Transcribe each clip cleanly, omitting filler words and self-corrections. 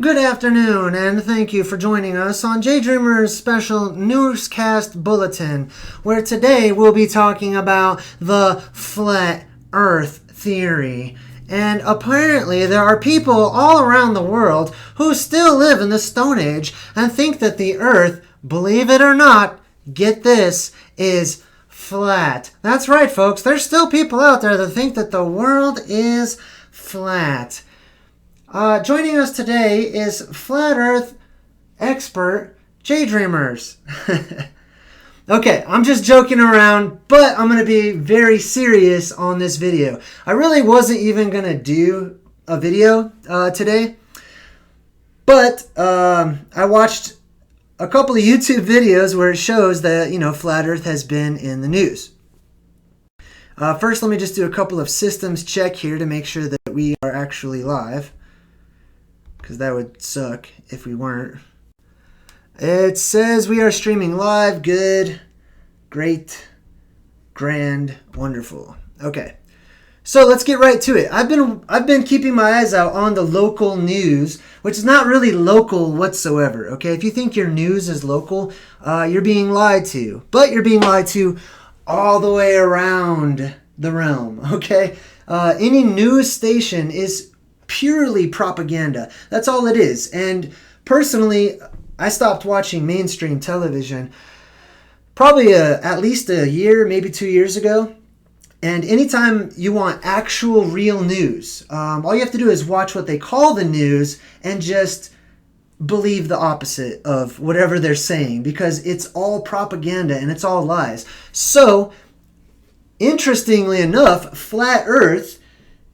Good afternoon, and thank you for joining us on JayDreamer's special newscast bulletin, where today we'll be talking about the flat Earth theory. And apparently there are people all around the world who still live in the Stone Age and think that the Earth, believe it or not, get this, is flat. That's right, folks. There's still people out there that think that the world is flat. Joining us today is Flat Earth expert JayDreamerZ. Okay, I'm just joking around, but I'm going to be very serious on this video. I really wasn't even going to do a video today, but I watched a couple of YouTube videos where it shows that, Flat Earth has been in the news. First, let me just do a couple of systems check here to make sure that we are actually live, because that would suck if we weren't. It says we are streaming live. Good, great, grand, wonderful. Okay, so let's get right to it. I've been keeping my eyes out on the local news, which is not really local whatsoever. Okay, if you think your news is local, you're being lied to. But you're being lied to all the way around the realm. Okay, any news station is purely propaganda. That's all it is. And personally, I stopped watching mainstream television probably at least a year, maybe 2 years ago. And anytime you want actual real news, all you have to do is watch what they call the news and just believe the opposite of whatever they're saying, because it's all propaganda and it's all lies. So, interestingly enough, Flat Earth,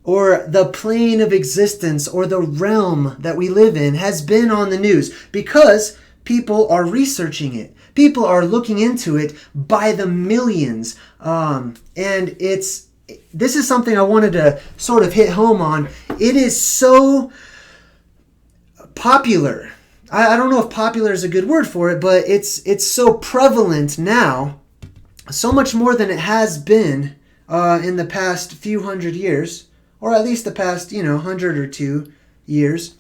or the plane of existence, or the realm that we live in, has been on the news because people are researching it. People are looking into it by the millions. And this is something I wanted to sort of hit home on. It is so popular. I don't know if popular is a good word for it, but it's so prevalent now, so much more than it has been in the past few hundred years, or at least the past, 100 or 2 years.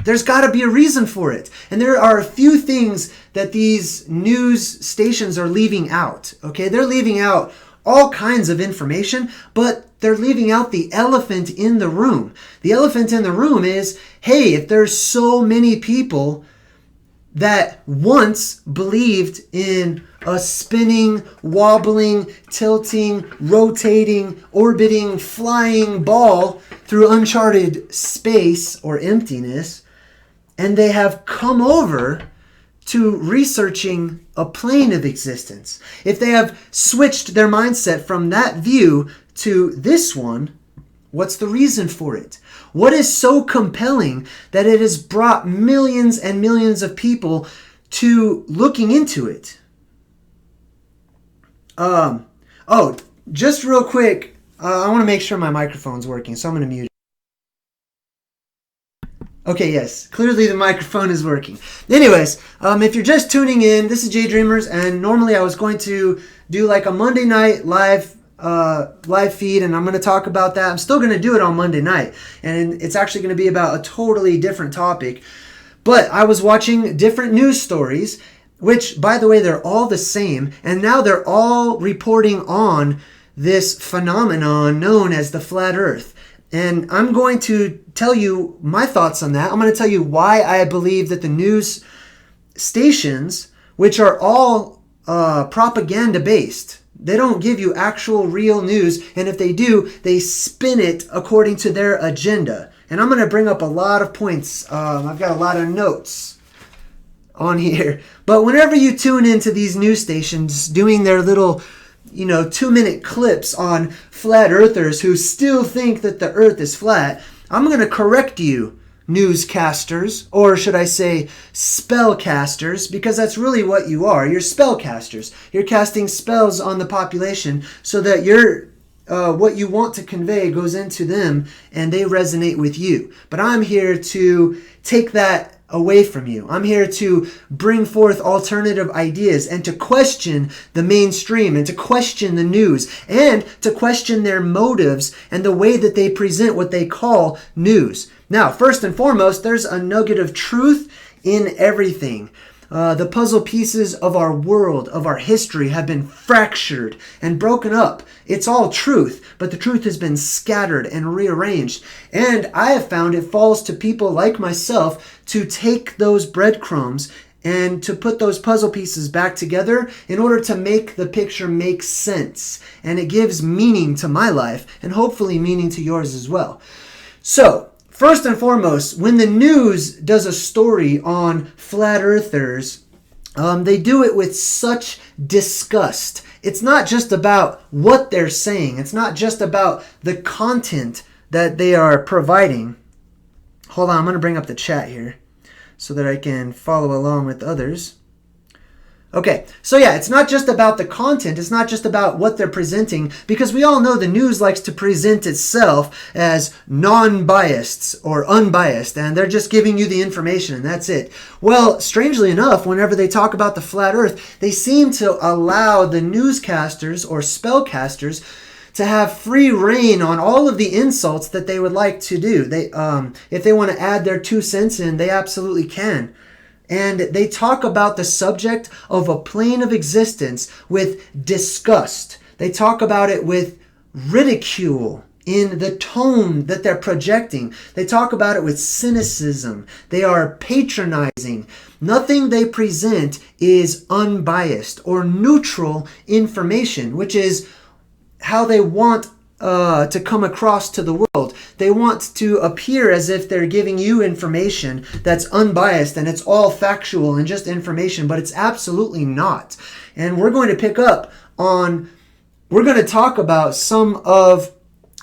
There's got to be a reason for it. And there are a few things that these news stations are leaving out. Okay, they're leaving out all kinds of information, but they're leaving out the elephant in the room. The elephant in the room is, hey, if there's so many people that once believed in a spinning, wobbling, tilting, rotating, orbiting, flying ball through uncharted space or emptiness, and they have come over to researching a plane of existence. If they have switched their mindset from that view to this one, what's the reason for it? What is so compelling that it has brought millions and millions of people to looking into it? Just real quick, I want to make sure my microphone's working, so I'm going to mute it. Okay, yes, clearly the microphone is working. Anyways, if you're just tuning in, this is JayDreamerZ, and normally I was going to do like a Monday night live feed, and I'm going to talk about that. I'm still going to do it on Monday night, and it's actually going to be about a totally different topic. But I was watching different news stories, which, by the way, they're all the same, and now they're all reporting on this phenomenon known as the flat Earth. And I'm going to tell you my thoughts on that. I'm going to tell you why I believe that the news stations, which are all propaganda-based, they don't give you actual real news, and if they do, they spin it according to their agenda. And I'm going to bring up a lot of points. I've got a lot of notes on here. But whenever you tune into these news stations doing their little 2-minute clips on flat earthers who still think that the earth is flat, I'm going to correct you, newscasters, or should I say spellcasters, because that's really what you are. You're spellcasters. You're casting spells on the population so that what you want to convey goes into them and they resonate with you. But I'm here to take that away from you. I'm here to bring forth alternative ideas and to question the mainstream and to question the news and to question their motives and the way that they present what they call news. Now, first and foremost, there's a nugget of truth in everything. The puzzle pieces of our world, of our history, have been fractured and broken up. It's all truth, but the truth has been scattered and rearranged. And I have found it falls to people like myself to take those breadcrumbs and to put those puzzle pieces back together in order to make the picture make sense. And it gives meaning to my life and hopefully meaning to yours as well. So, first and foremost, when the news does a story on flat earthers, they do it with such disgust. It's not just about what they're saying. It's not just about the content that they are providing. Hold on, I'm going to bring up the chat here so that I can follow along with others. Okay, so yeah, it's not just about the content, it's not just about what they're presenting, because we all know the news likes to present itself as non-biased or unbiased, and they're just giving you the information, and that's it. Well, strangely enough, whenever they talk about the flat earth, they seem to allow the newscasters or spellcasters to have free reign on all of the insults that they would like to do. If they want to add their 2 cents in, they absolutely can. And they talk about the subject of a plane of existence with disgust. They talk about it with ridicule in the tone that they're projecting. They talk about it with cynicism. They are patronizing. Nothing they present is unbiased or neutral information, which is how they want to come across to the world. They want to appear as if they're giving you information that's unbiased and it's all factual and just information, but it's absolutely not. And we're going to talk about some of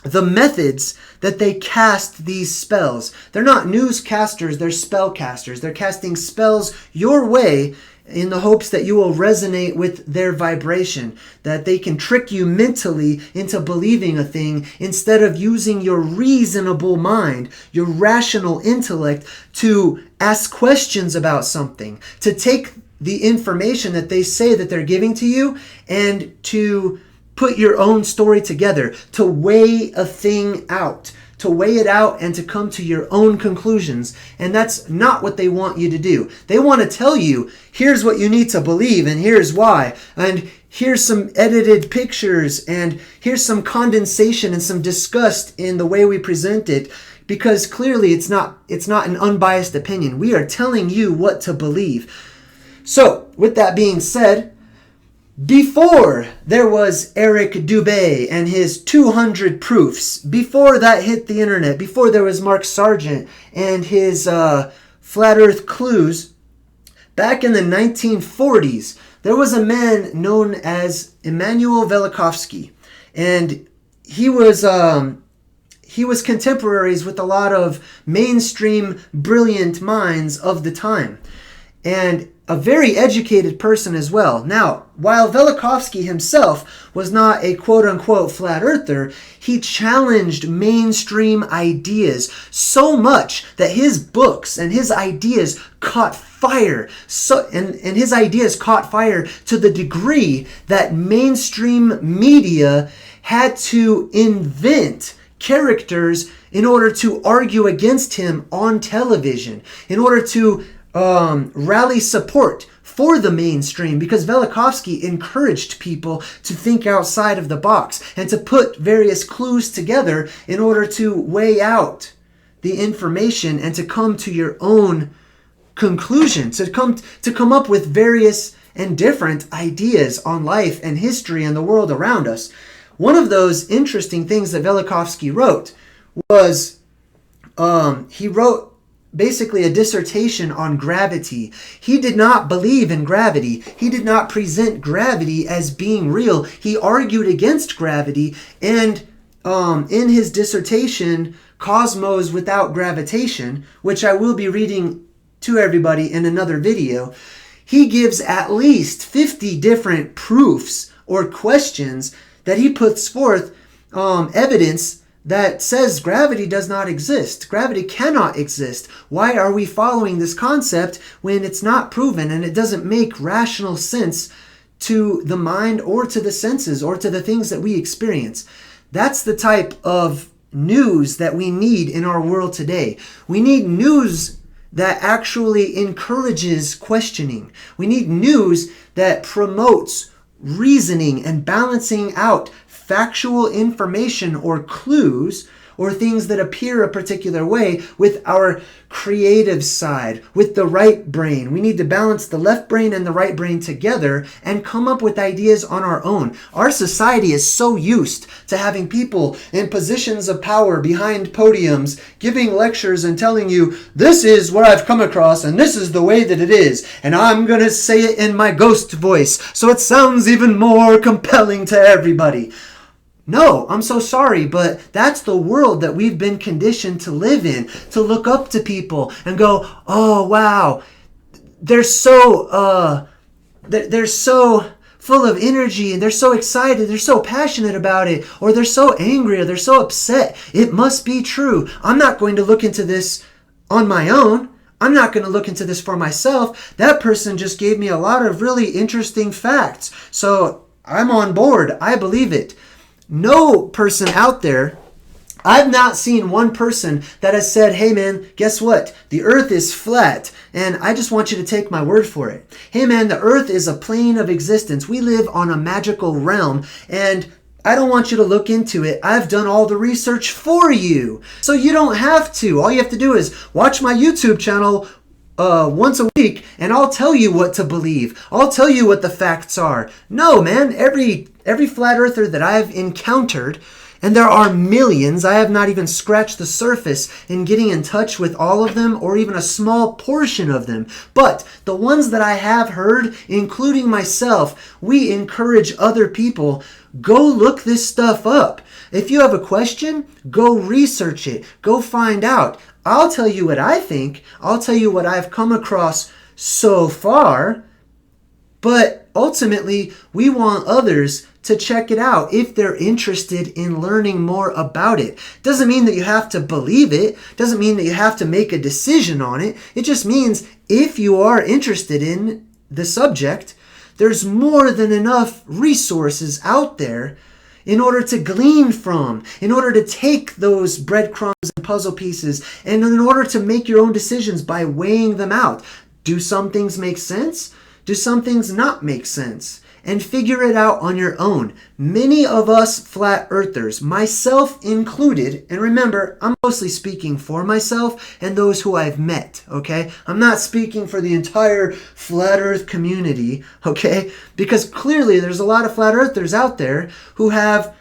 the methods that they cast these spells. They're not newscasters, they're spellcasters. They're casting spells your way in the hopes that you will resonate with their vibration, that they can trick you mentally into believing a thing instead of using your reasonable mind, your rational intellect to ask questions about something, to take the information that they say that they're giving to you and to put your own story together, to weigh a thing out. To weigh it out and to come to your own conclusions. And that's not what they want you to do. They want to tell you, here's what you need to believe and here's why. And here's some edited pictures and here's some condensation and some disgust in the way we present it. Because clearly it's not an unbiased opinion. We are telling you what to believe. So, with that being said, before there was Eric Dubé and his 200 proofs, before that hit the internet, before there was Mark Sargent and his flat earth clues, back in the 1940s, there was a man known as Immanuel Velikovsky, and he was contemporaries with a lot of mainstream brilliant minds of the time. And a very educated person as well. Now, while Velikovsky himself was not a quote-unquote flat earther, he challenged mainstream ideas so much that his books and his ideas caught fire. And his ideas caught fire to the degree that mainstream media had to invent characters in order to argue against him on television, in order to rally support for the mainstream, because Velikovsky encouraged people to think outside of the box and to put various clues together in order to weigh out the information and to come to your own conclusion, to come up with various and different ideas on life and history and the world around us. One of those interesting things that Velikovsky wrote was he wrote basically a dissertation on gravity. He did not believe in gravity. He did not present gravity as being real. He argued against gravity, and in his dissertation, Cosmos Without Gravitation, which I will be reading to everybody in another video, he gives at least 50 different proofs or questions that he puts forth evidence that says gravity does not exist. Gravity cannot exist. Why are we following this concept when it's not proven and it doesn't make rational sense to the mind or to the senses or to the things that we experience? That's the type of news that we need in our world today. We need news that actually encourages questioning. We need news that promotes reasoning and balancing out factual information or clues or things that appear a particular way with our creative side, with the right brain. We need to balance the left brain and the right brain together and come up with ideas on our own. Our society is so used to having people in positions of power behind podiums giving lectures and telling you, this is what I've come across and this is the way that it is, and I'm going to say it in my ghost voice so it sounds even more compelling to everybody. No, I'm so sorry, but that's the world that we've been conditioned to live in, to look up to people and go, oh, wow, they're so full of energy and they're so excited, they're so passionate about it, or they're so angry or they're so upset. It must be true. I'm not going to look into this on my own. I'm not going to look into this for myself. That person just gave me a lot of really interesting facts. So I'm on board. I believe it. No person out there, I've not seen one person that has said, hey man, guess what? The earth is flat and I just want you to take my word for it. Hey man, the earth is a plane of existence. We live on a magical realm and I don't want you to look into it. I've done all the research for you. So you don't have to. All you have to do is watch my YouTube channel once a week and I'll tell you what to believe. I'll tell you what the facts are. No, man, every flat earther that I've encountered, and there are millions, I have not even scratched the surface in getting in touch with all of them or even a small portion of them. But the ones that I have heard, including myself, we encourage other people, go look this stuff up. If you have a question, go research it. Go find out. I'll tell you what I think. I'll tell you what I've come across so far. But ultimately, we want others to check it out if they're interested in learning more about it. Doesn't mean that you have to believe it. Doesn't mean that you have to make a decision on it. It just means if you are interested in the subject, there's more than enough resources out there in order to glean from, in order to take those breadcrumbs and puzzle pieces, and in order to make your own decisions by weighing them out. Do some things make sense? Do some things not make sense? And figure it out on your own. Many of us flat earthers, myself included, and remember, I'm mostly speaking for myself and those who I've met, okay? I'm not speaking for the entire flat earth community, okay? Because clearly there's a lot of flat earthers out there who have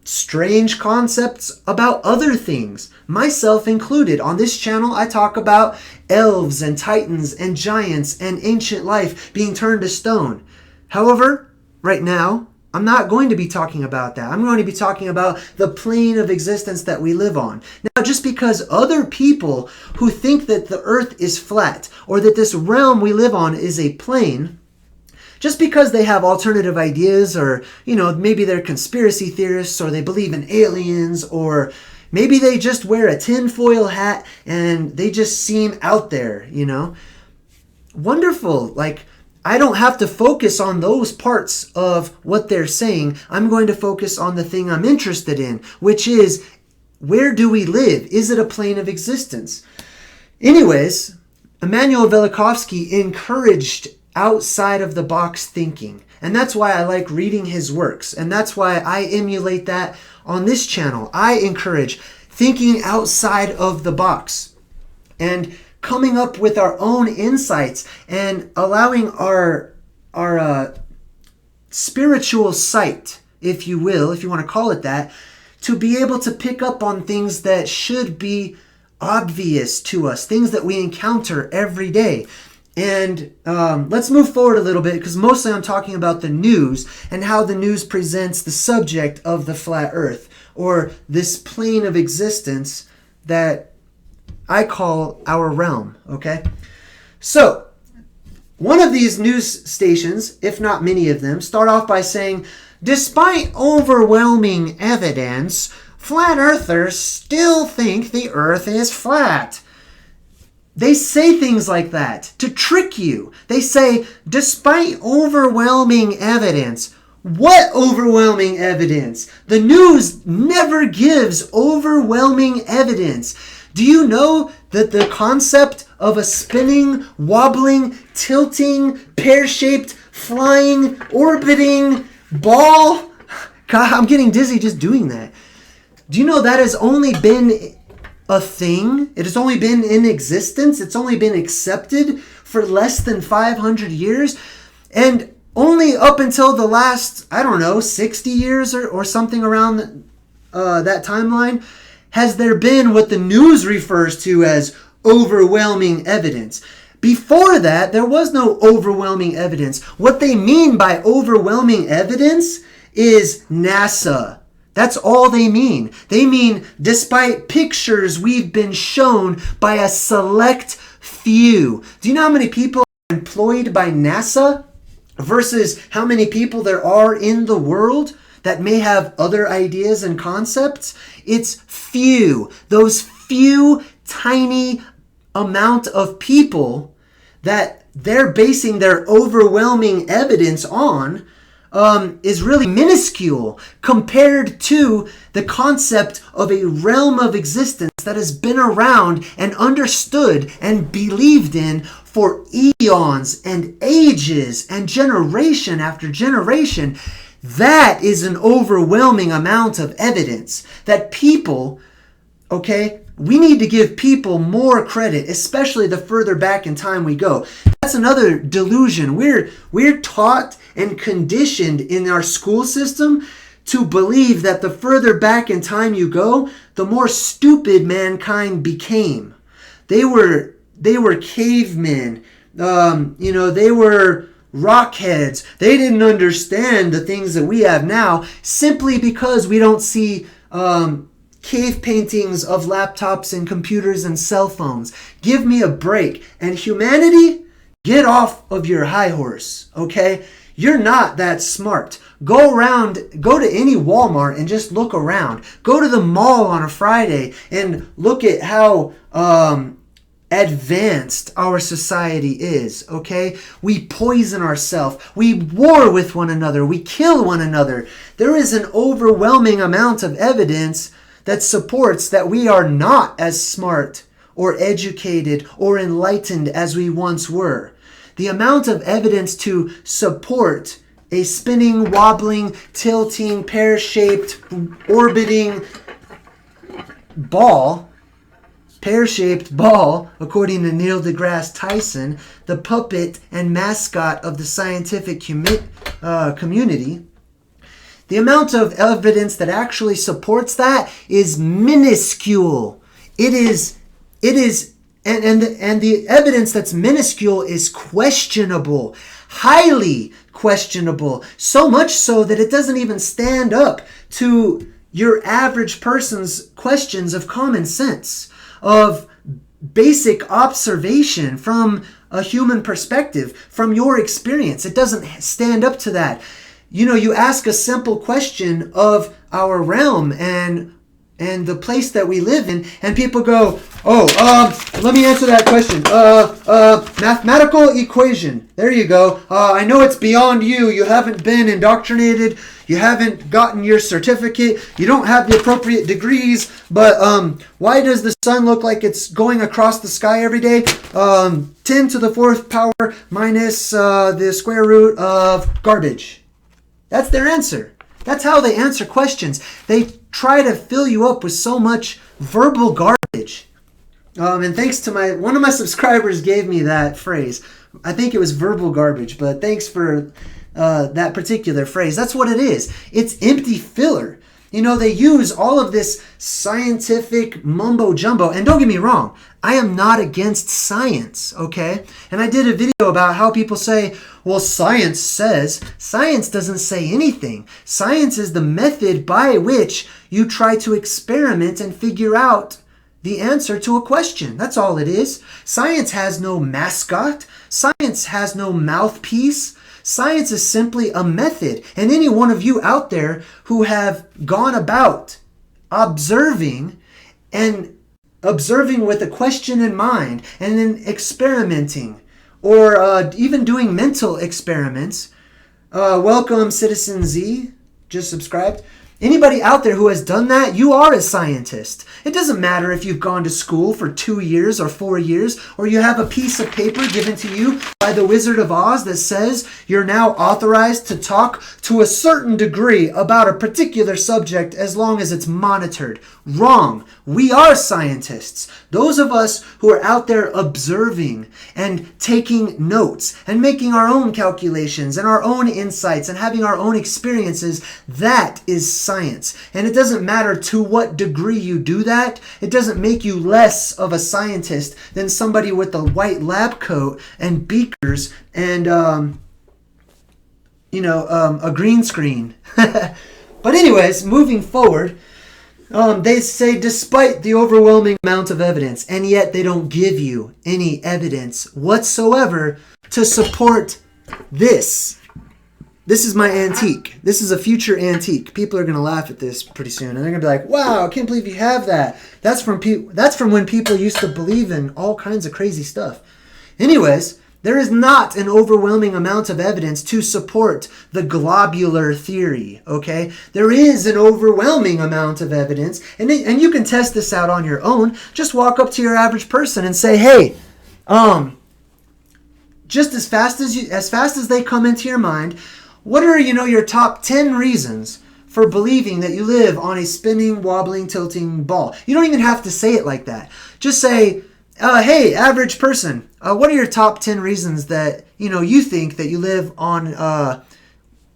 strange concepts about other things, myself included. On this channel, I talk about elves and titans and giants and ancient life being turned to stone. However, right now, I'm not going to be talking about that. I'm going to be talking about the plane of existence that we live on. Now, just because other people who think that the earth is flat or that this realm we live on is a plane, just because they have alternative ideas or, maybe they're conspiracy theorists or they believe in aliens or maybe they just wear a tinfoil hat and they just seem out there, Wonderful. I don't have to focus on those parts of what they're saying. I'm going to focus on the thing I'm interested in, which is, where do we live? Is it a plane of existence? Anyways, Immanuel Velikovsky encouraged outside of the box thinking. And that's why I like reading his works. And that's why I emulate that on this channel. I encourage thinking outside of the box and coming up with our own insights and allowing our spiritual sight, if you will, if you want to call it that, to be able to pick up on things that should be obvious to us, things that we encounter every day. And let's move forward a little bit, because mostly I'm talking about the news and how the news presents the subject of the flat earth, or this plane of existence that I call our realm, okay? So, one of these news stations, if not many of them, start off by saying, despite overwhelming evidence Flat earthers still think the earth is flat. They say things like that to trick you. They say, despite overwhelming evidence. What overwhelming evidence? The news never gives overwhelming evidence. Do you know that the concept of a spinning, wobbling, tilting, pear-shaped, flying, orbiting ball? God, I'm getting dizzy just doing that. Do you know that has only been a thing? It has only been in existence. It's only been accepted for less than 500 years. And only up until the last, 60 years or something around that timeline, has there been what the news refers to as overwhelming evidence. Before that, there was no overwhelming evidence. What they mean by overwhelming evidence is NASA. That's all they mean. They mean despite pictures we've been shown by a select few. Do you know how many people are employed by NASA versus how many people there are in the world that may have other ideas and concepts? It's few. Those few tiny amount of people that they're basing their overwhelming evidence on is really minuscule compared to the concept of a realm of existence that has been around and understood and believed in for eons and ages and generation after generation. That is an overwhelming amount of evidence that people, we need to give people more credit, especially the further back in time we go. That's another delusion. We're taught and conditioned in our school system to believe that the further back in time you go, the more stupid mankind became. They were cavemen. They were rockheads. They didn't understand the things that we have now simply because we don't see cave paintings of laptops and computers and cell phones. Give me a break. And humanity, get off of your high horse, okay? You're not that smart. Go to any Walmart and just look around. Go to the mall on a Friday and look at how advanced our society is, okay? We poison ourselves. We war with one another. We kill one another. There is an overwhelming amount of evidence that supports that we are not as smart or educated or enlightened as we once were. The amount of evidence to support a spinning, wobbling, tilting, pear-shaped, orbiting pear-shaped ball, according to Neil deGrasse Tyson, the puppet and mascot of the scientific community, the amount of evidence that actually supports that is minuscule. It is, and the evidence that's minuscule is questionable, highly questionable, so much so that it doesn't even stand up to your average person's questions of common sense, of basic observation from a human perspective, from your experience. It doesn't stand up to that. You ask a simple question of our realm and the place that we live in, and people go, let me answer that question. Mathematical equation. There you go. I know it's beyond you. You haven't been indoctrinated. You haven't gotten your certificate. You don't have the appropriate degrees. But why does the sun look like it's going across the sky every day? 10 to the fourth power minus the square root of garbage. That's their answer. That's how they answer questions. They try to fill you up with so much verbal garbage. And thanks to one of my subscribers gave me that phrase. I think it was verbal garbage, but thanks for that particular phrase. That's what it is. It's empty filler. They use all of this scientific mumbo jumbo. And don't get me wrong, I am not against science, okay? And I did a video about how people say, well, science says. Science doesn't say anything. Science is the method by which you try to experiment and figure out the answer to a question. That's all it is. Science has no mascot. Science has no mouthpiece. Science is simply a method. And any one of you out there who have gone about observing with a question in mind, and then experimenting, or even doing mental experiments. Welcome, Citizen Z, just subscribed. Anybody out there who has done that, you are a scientist. It doesn't matter if you've gone to school for 2 years or 4 years, or you have a piece of paper given to you by the Wizard of Oz that says you're now authorized to talk to a certain degree about a particular subject as long as it's monitored. Wrong. We are scientists. Those of us who are out there observing and taking notes and making our own calculations and our own insights and having our own experiences, that is science. And it doesn't matter to what degree you do that. It doesn't make you less of a scientist than somebody with a white lab coat and beakers and a green screen. But anyways, moving forward, they say despite the overwhelming amount of evidence, and yet they don't give you any evidence whatsoever to support this. This is my antique. This is a future antique. People are going to laugh at this pretty soon, and they're going to be like, wow, I can't believe you have that. That's from when people used to believe in all kinds of crazy stuff. Anyways, there is not an overwhelming amount of evidence to support the globular theory, okay? There is an overwhelming amount of evidence, and you can test this out on your own. Just walk up to your average person and say, hey, just as fast as they come into your mind, what are, your top 10 reasons for believing that you live on a spinning, wobbling, tilting ball? You don't even have to say it like that. Just say, hey, average person, what are your top 10 reasons that, you think that you live on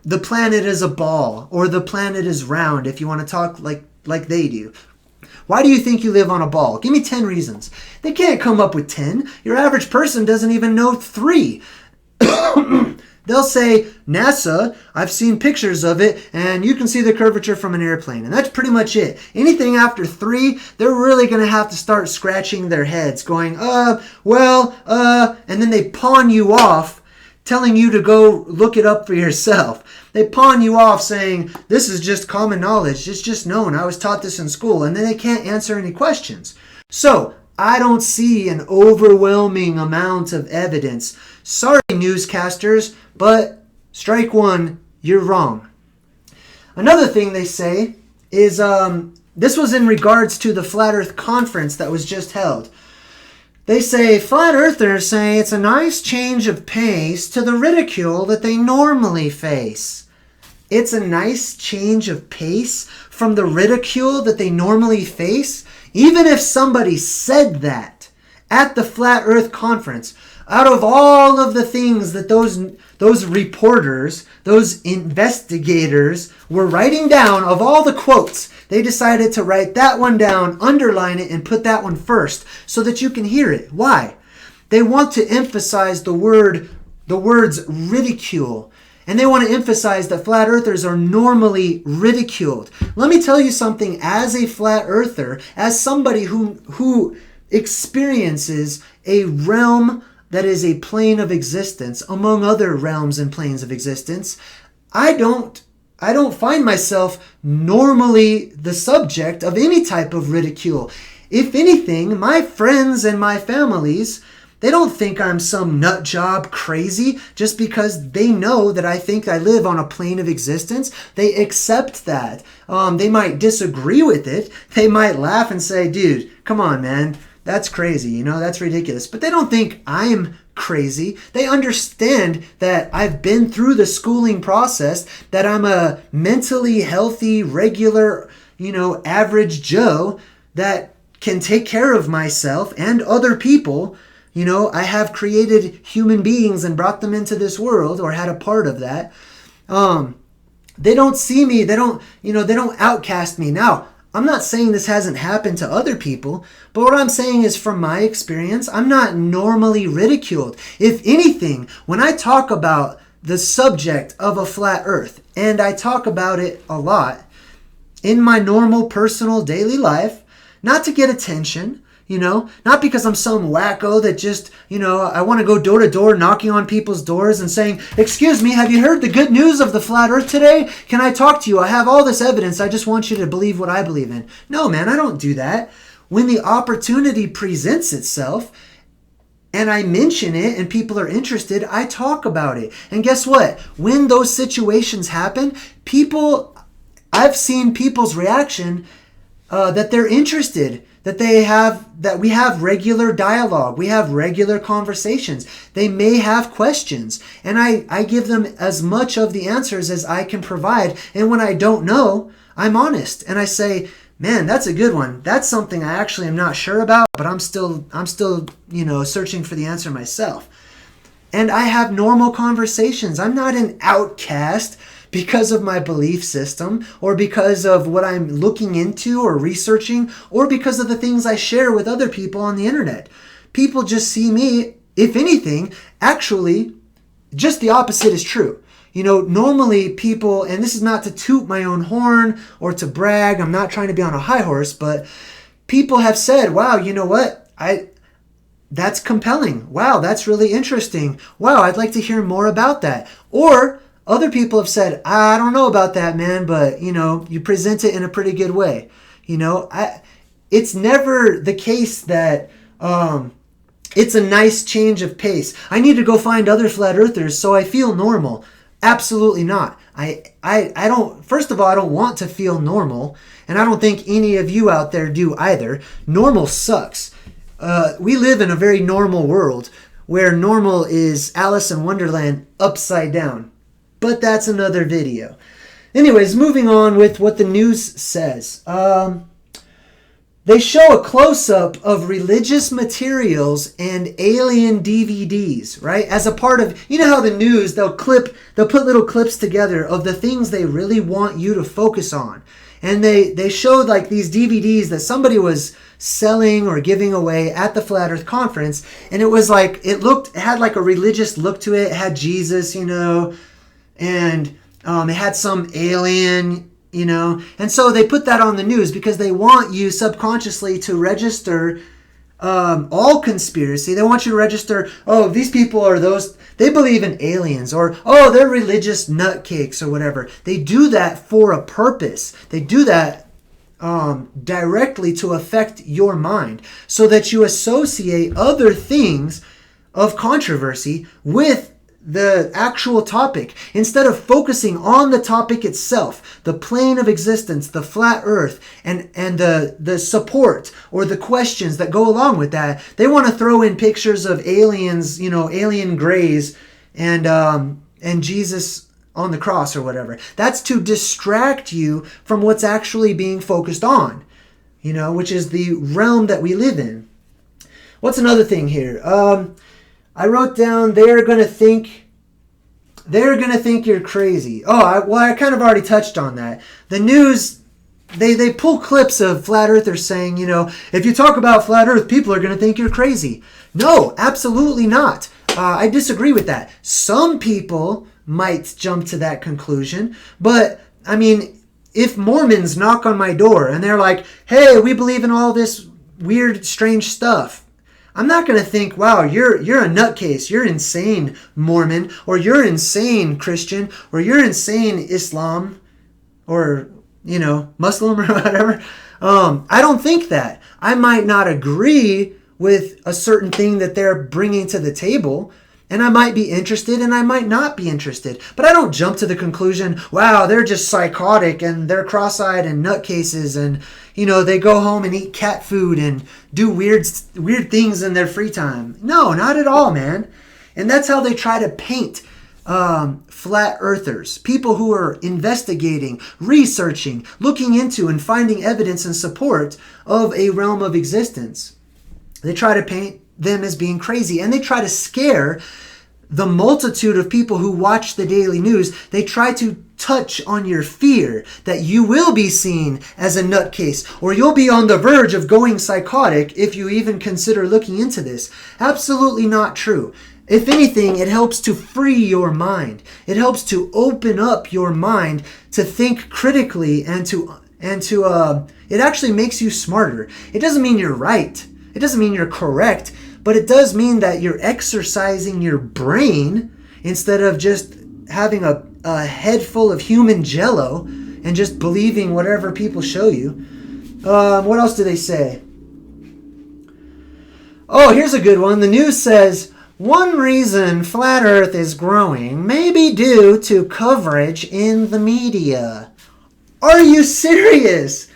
the planet is a ball, or the planet is round, if you want to talk like they do? Why do you think you live on a ball? Give me 10 reasons. They can't come up with 10. Your average person doesn't even know 3. They'll say, NASA, I've seen pictures of it, and you can see the curvature from an airplane. And that's pretty much it. Anything after 3, they're really going to have to start scratching their heads, going, and then they pawn you off, telling you to go look it up for yourself. They pawn you off saying, this is just common knowledge, it's just known, I was taught this in school, and then they can't answer any questions. So, I don't see an overwhelming amount of evidence. Sorry, newscasters, but strike one, you're wrong. Another thing they say is, this was in regards to the Flat Earth Conference that was just held. They say, Flat Earthers say it's a nice change of pace to the ridicule that they normally face. It's a nice change of pace from the ridicule that they normally face? Even if somebody said that at the Flat Earth Conference, out of all of the things that those reporters, those investigators were writing down, of all the quotes, they decided to write that one down, underline it, and put that one first so that you can hear it. Why? They want to emphasize the words ridicule. And they want to emphasize that flat earthers are normally ridiculed. Let me tell you something, as a flat earther, as somebody who experiences a realm that is a plane of existence among other realms and planes of existence, I don't find myself normally the subject of any type of ridicule. If anything, my friends and my families, they don't think I'm some nut job crazy just because they know that I think I live on a plane of existence. They accept that. They might disagree with it. They might laugh and say, dude, come on, man. That's crazy. That's ridiculous. But they don't think I'm crazy. They understand that I've been through the schooling process, that I'm a mentally healthy, regular, average Joe that can take care of myself and other people. I have created human beings and brought them into this world, or had a part of that. They don't see me. They don't outcast me. Now, I'm not saying this hasn't happened to other people, but what I'm saying is from my experience, I'm not normally ridiculed. If anything, when I talk about the subject of a flat earth, and I talk about it a lot in my normal personal daily life, not to get attention, Not because I'm some wacko that just, I want to go door to door knocking on people's doors and saying, "Excuse me, have you heard the good news of the flat earth today? Can I talk to you? I have all this evidence. I just want you to believe what I believe in." No, man, I don't do that. When the opportunity presents itself and I mention it and people are interested, I talk about it. And guess what? When those situations happen, I've seen people's reaction that they're interested, that we have regular dialogue, we have regular conversations. They may have questions, and I give them as much of the answers as I can provide. And when I don't know, I'm honest and I say, "Man, that's a good one. That's something I actually am not sure about, but I'm still searching for the answer myself." And I have normal conversations. I'm not an outcast because of my belief system or because of what I'm looking into or researching or because of the things I share with other people on the internet. People just see me, if anything, actually, just the opposite is true. Normally people, and this is not to toot my own horn or to brag, I'm not trying to be on a high horse, but people have said, "Wow, you know what? That's compelling. Wow, that's really interesting. Wow, I'd like to hear more about that." Or other people have said, "I don't know about that, man, but you present it in a pretty good way." It's never the case that it's a nice change of pace. I need to go find other flat earthers so I feel normal. Absolutely not. I don't, first of all, I don't want to feel normal, and I don't think any of you out there do either. Normal sucks. We live in a very normal world where normal is Alice in Wonderland upside down. But that's another video. Anyways, moving on with what the news says. They show a close-up of religious materials and alien DVDs, right? As a part of, how the news, they'll put little clips together of the things they really want you to focus on. And they showed like these DVDs that somebody was selling or giving away at the Flat Earth Conference. And it was like, it had like a religious look to it. It had Jesus, and it had some alien, and so they put that on the news because they want you subconsciously to register all conspiracy. They want you to register, "Oh, these people are they believe in aliens," or, "Oh, they're religious nutcakes," or whatever. They do that for a purpose. They do that directly to affect your mind so that you associate other things of controversy with the actual topic, instead of focusing on the topic itself, the plane of existence, the flat earth, and the support or the questions that go along with that. They want to throw in pictures of aliens, alien grays, and Jesus on the cross or whatever. That's to distract you from what's actually being focused on, which is the realm that we live in. What's another thing here? I wrote down, they're going to think you're crazy. I kind of already touched on that. The news, they pull clips of flat earthers saying, "If you talk about flat earth, people are going to think you're crazy." No, absolutely not. I disagree with that. Some people might jump to that conclusion, but if Mormons knock on my door and they're like, "Hey, we believe in all this weird, strange stuff," I'm not going to think, "Wow, you're a nutcase. You're insane, Mormon," or "You're insane, Christian," or "You're insane, Islam," or, Muslim or whatever. I don't think that. I might not agree with a certain thing that they're bringing to the table, and I might be interested and I might not be interested. But I don't jump to the conclusion, "Wow, they're just psychotic and they're cross-eyed and nutcases and, they go home and eat cat food and do weird things in their free time." No, not at all, man. And that's how they try to paint flat earthers, people who are investigating, researching, looking into and finding evidence and support of a realm of existence. They try to paint them as being crazy, and they try to scare the multitude of people who watch the daily news. They try to touch on your fear that you will be seen as a nutcase, or you'll be on the verge of going psychotic if you even consider looking into this. Absolutely not true. If anything, it helps to free your mind. It helps to open up your mind to think critically and to it actually makes you smarter. It doesn't mean you're right. It doesn't mean you're correct, but it does mean that you're exercising your brain instead of just having a head full of human jello and just believing whatever people show you. What else do they say? Oh, here's a good one. The news says, one reason flat earth is growing may be due to coverage in the media. Are you serious?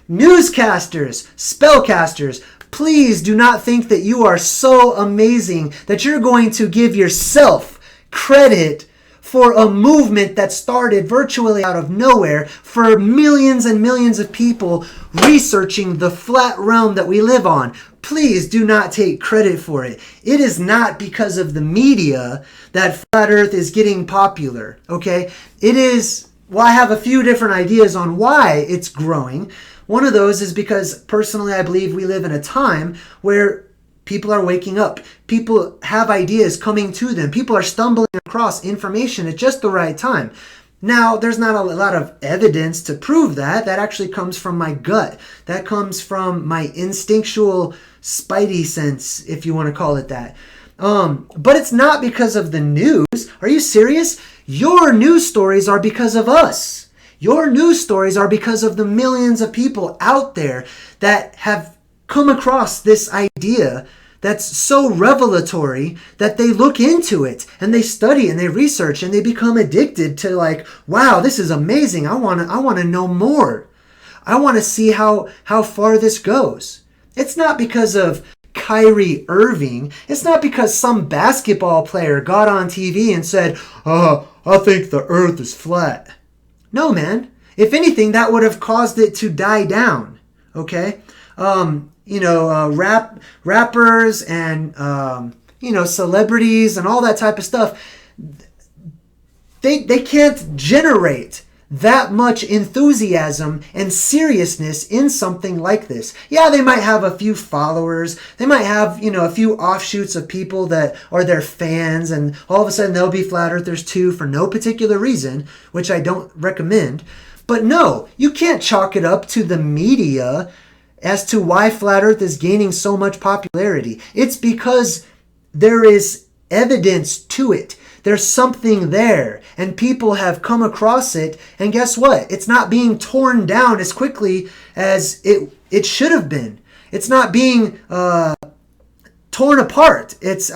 Newscasters, spellcasters, please do not think that you are so amazing that you're going to give yourself credit for a movement that started virtually out of nowhere for millions and millions of people researching the flat realm that we live on. Please do not take credit for it. It is not because of the media that flat earth is getting popular, okay? It is, well, I have a few different ideas on why it's growing. One of those is because personally I believe we live in a time where people are waking up. People have ideas coming to them. People are stumbling across information at just the right time. Now, there's not a lot of evidence to prove that. That actually comes from my gut. That comes from my instinctual spidey sense, if you want to call it that. But it's not because of the news. Are you serious? Your news stories are because of us. Your news stories are because of the millions of people out there that have come across this idea that's so revelatory that they look into it and they study and they research and they become addicted to, like, wow, this is amazing. I want to know more. I want to see how far this goes. It's not because of Kyrie Irving. It's not because some basketball player got on TV and said, I think the earth is flat. No, man. If anything, that would have caused it to die down. Okay? Rappers and, celebrities and all that type of stuff, they can't generate that much enthusiasm and seriousness in something like this. Yeah, they might have a few followers. They might have, a few offshoots of people that are their fans, and all of a sudden they'll be flat earthers too for no particular reason, which I don't recommend. But no, you can't chalk it up to the media as to why flat earth is gaining so much popularity. It's because there is evidence to it. There's something there, and people have come across it, and guess what? It's not being torn down as quickly as it should have been. It's not being torn apart. There's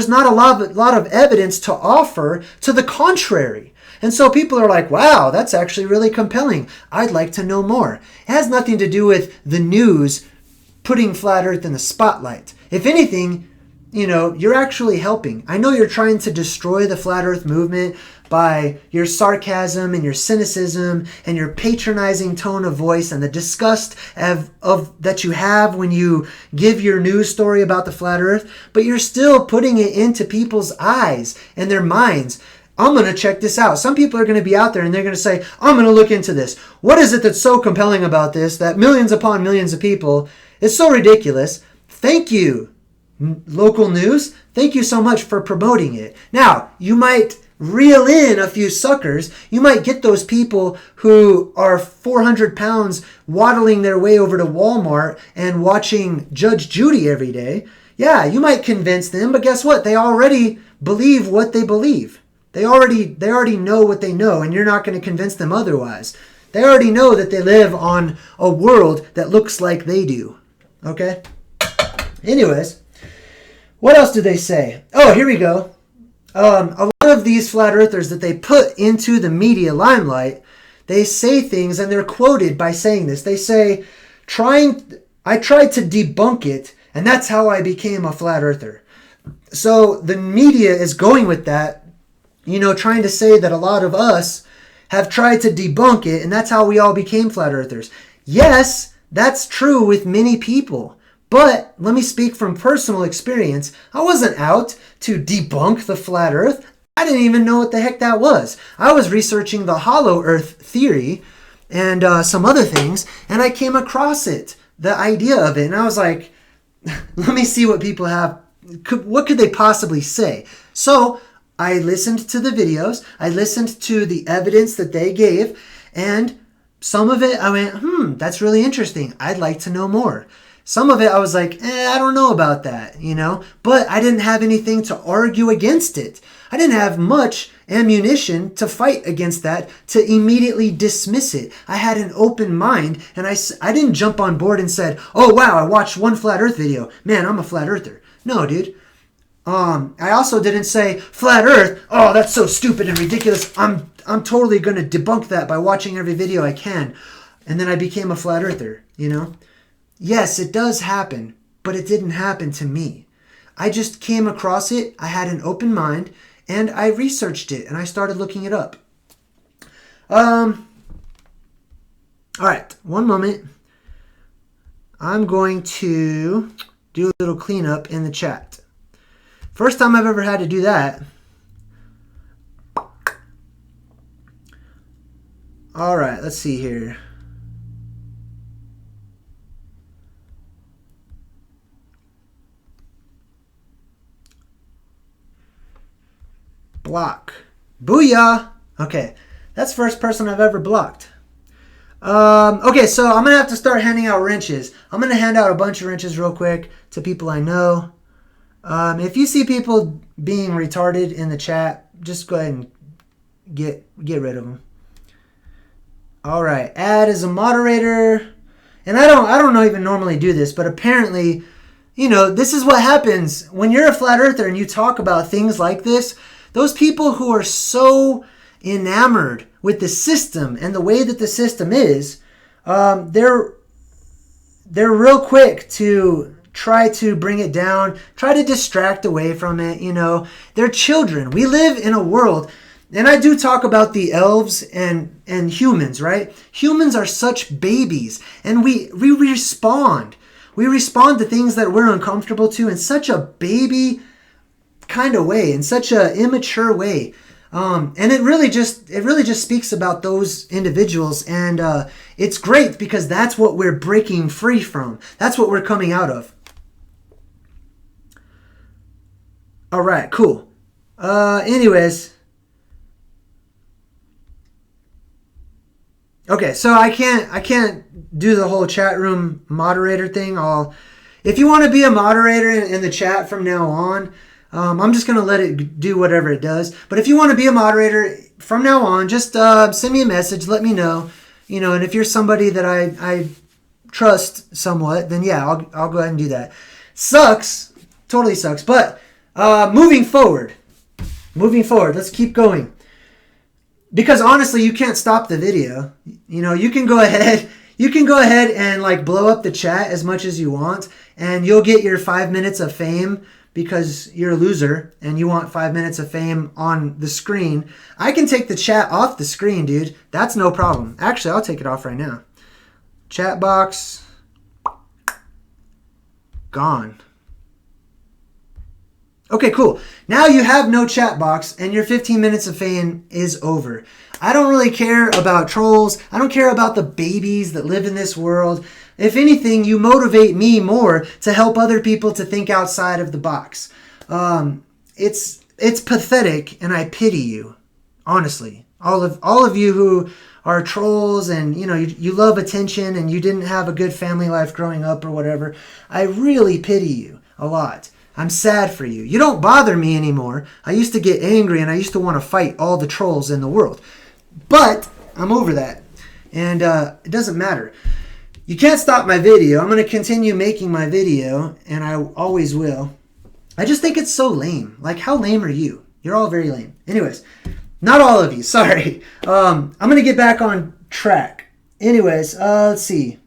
not a lot of evidence to offer to the contrary. And so people are like, wow, that's actually really compelling. I'd like to know more. It has nothing to do with the news putting flat earth in the spotlight. If anything, you're actually helping. I know you're trying to destroy the flat earth movement by your sarcasm and your cynicism and your patronizing tone of voice and the disgust of that you have when you give your news story about the flat earth, but you're still putting it into people's eyes and their minds. I'm going to check this out. Some people are going to be out there and they're going to say, I'm going to look into this. What is it that's so compelling about this that millions upon millions of people, it's so ridiculous. Thank you, local news. Thank you so much for promoting it. Now, you might reel in a few suckers. You might get those people who are 400 pounds waddling their way over to Walmart and watching Judge Judy every day. Yeah, you might convince them, but guess what? They already believe what they believe. They already know what they know, and you're not going to convince them otherwise. They already know that they live on a world that looks like they do. Okay? Anyways, what else do they say? Oh, here we go. A lot of these flat earthers that they put into the media limelight, they say things, and they're quoted by saying this. They say, I tried to debunk it, and that's how I became a flat earther. So the media is going with that, trying to say that a lot of us have tried to debunk it, and that's how we all became flat earthers. Yes, that's true with many people. But let me speak from personal experience. I wasn't out to debunk the flat earth. I didn't even know what the heck that was. I was researching the hollow earth theory and some other things, and I came across it, the idea of it, and I was like, let me see what people have. What could they possibly say? So I listened to the videos, I listened to the evidence that they gave, and some of it I went, that's really interesting. I'd like to know more. Some of it I was like, I don't know about that, but I didn't have anything to argue against it. I didn't have much ammunition to fight against that, to immediately dismiss it. I had an open mind, and I didn't jump on board and said, oh wow, I watched one flat earth video. Man, I'm a flat earther. No, dude. I also didn't say, flat earth, oh, that's so stupid and ridiculous. I'm totally going to debunk that by watching every video I can. And then I became a flat earther, Yes, it does happen, but it didn't happen to me. I just came across it, I had an open mind, and I researched it, and I started looking it up. All right, one moment. I'm going to do a little cleanup in the chat. First time I've ever had to do that. All right, let's see here. Block. Booyah! Okay, that's the first person I've ever blocked. Okay, so I'm going to have to start handing out wrenches. I'm going to hand out a bunch of wrenches real quick to people I know. If you see people being retarded in the chat, just go ahead and get rid of them. All right, add as a moderator. And I don't even normally do this, but apparently, this is what happens when you're a flat earther and you talk about things like this. Those people who are so enamored with the system and the way that the system is, they're real quick to try to bring it down, try to distract away from it, They're children. We live in a world, and I do talk about the elves and humans, right? Humans are such babies, and we respond. We respond to things that we're uncomfortable to in such a baby kind of way, in such an immature way. And it really just speaks about those individuals, and it's great because that's what we're breaking free from. That's what we're coming out of. All right, cool. Anyways. Okay, so I can't do the whole chat room moderator thing. If you want to be a moderator in the chat from now on, I'm just going to let it do whatever it does. But if you want to be a moderator from now on, just send me a message, let me know. And if you're somebody that I trust somewhat, then yeah, I'll go ahead and do that. Sucks. Totally sucks. But moving forward, let's keep going. Because honestly, you can't stop the video. You can go ahead and like blow up the chat as much as you want, and you'll get your 5 minutes of fame because you're a loser and you want 5 minutes of fame on the screen. I can take the chat off the screen, dude. That's no problem. Actually, I'll take it off right now. Chat box gone. Okay, cool. Now you have no chat box and your 15 minutes of fame is over. I don't really care about trolls. I don't care about the babies that live in this world. If anything, you motivate me more to help other people to think outside of the box. It's pathetic, and I pity you, honestly. All of you who are trolls and you love attention and you didn't have a good family life growing up or whatever. I really pity you a lot. I'm sad for you. You don't bother me anymore. I used to get angry and I used to want to fight all the trolls in the world. But I'm over that. And it doesn't matter. You can't stop my video. I'm going to continue making my video, and I always will. I just think it's so lame. Like, how lame are you? You're all very lame. Anyways, not all of you. Sorry. I'm going to get back on track. Anyways, let's see.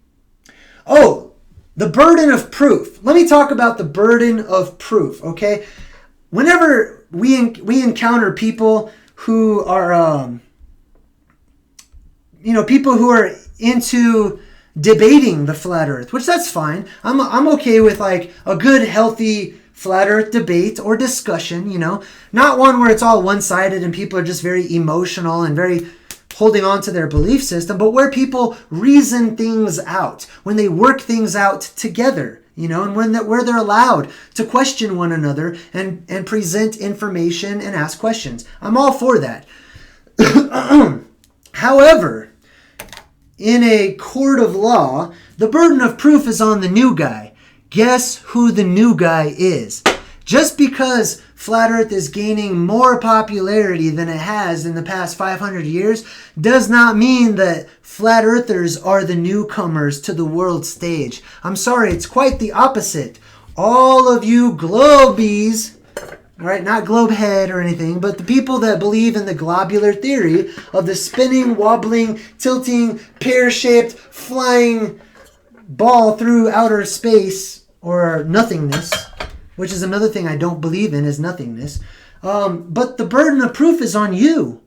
Oh, the burden of proof. Let me talk about the burden of proof, okay? Whenever we encounter people who are, people who are into debating the flat earth, which that's fine. I'm okay with like a good, healthy flat earth debate or discussion, not one where it's all one-sided and people are just very emotional and very holding on to their belief system, but where people reason things out, when they work things out together, and where they're allowed to question one another and present information and ask questions. I'm all for that. However, in a court of law, the burden of proof is on the new guy. Guess who the new guy is? Just because flat earth is gaining more popularity than it has in the past 500 years does not mean that flat earthers are the newcomers to the world stage. I'm sorry, it's quite the opposite. All of you globies, all right, not globe head or anything, but the people that believe in the globular theory of the spinning, wobbling, tilting, pear-shaped, flying ball through outer space or nothingness, which is another thing I don't believe in, is nothingness. But the burden of proof is on you.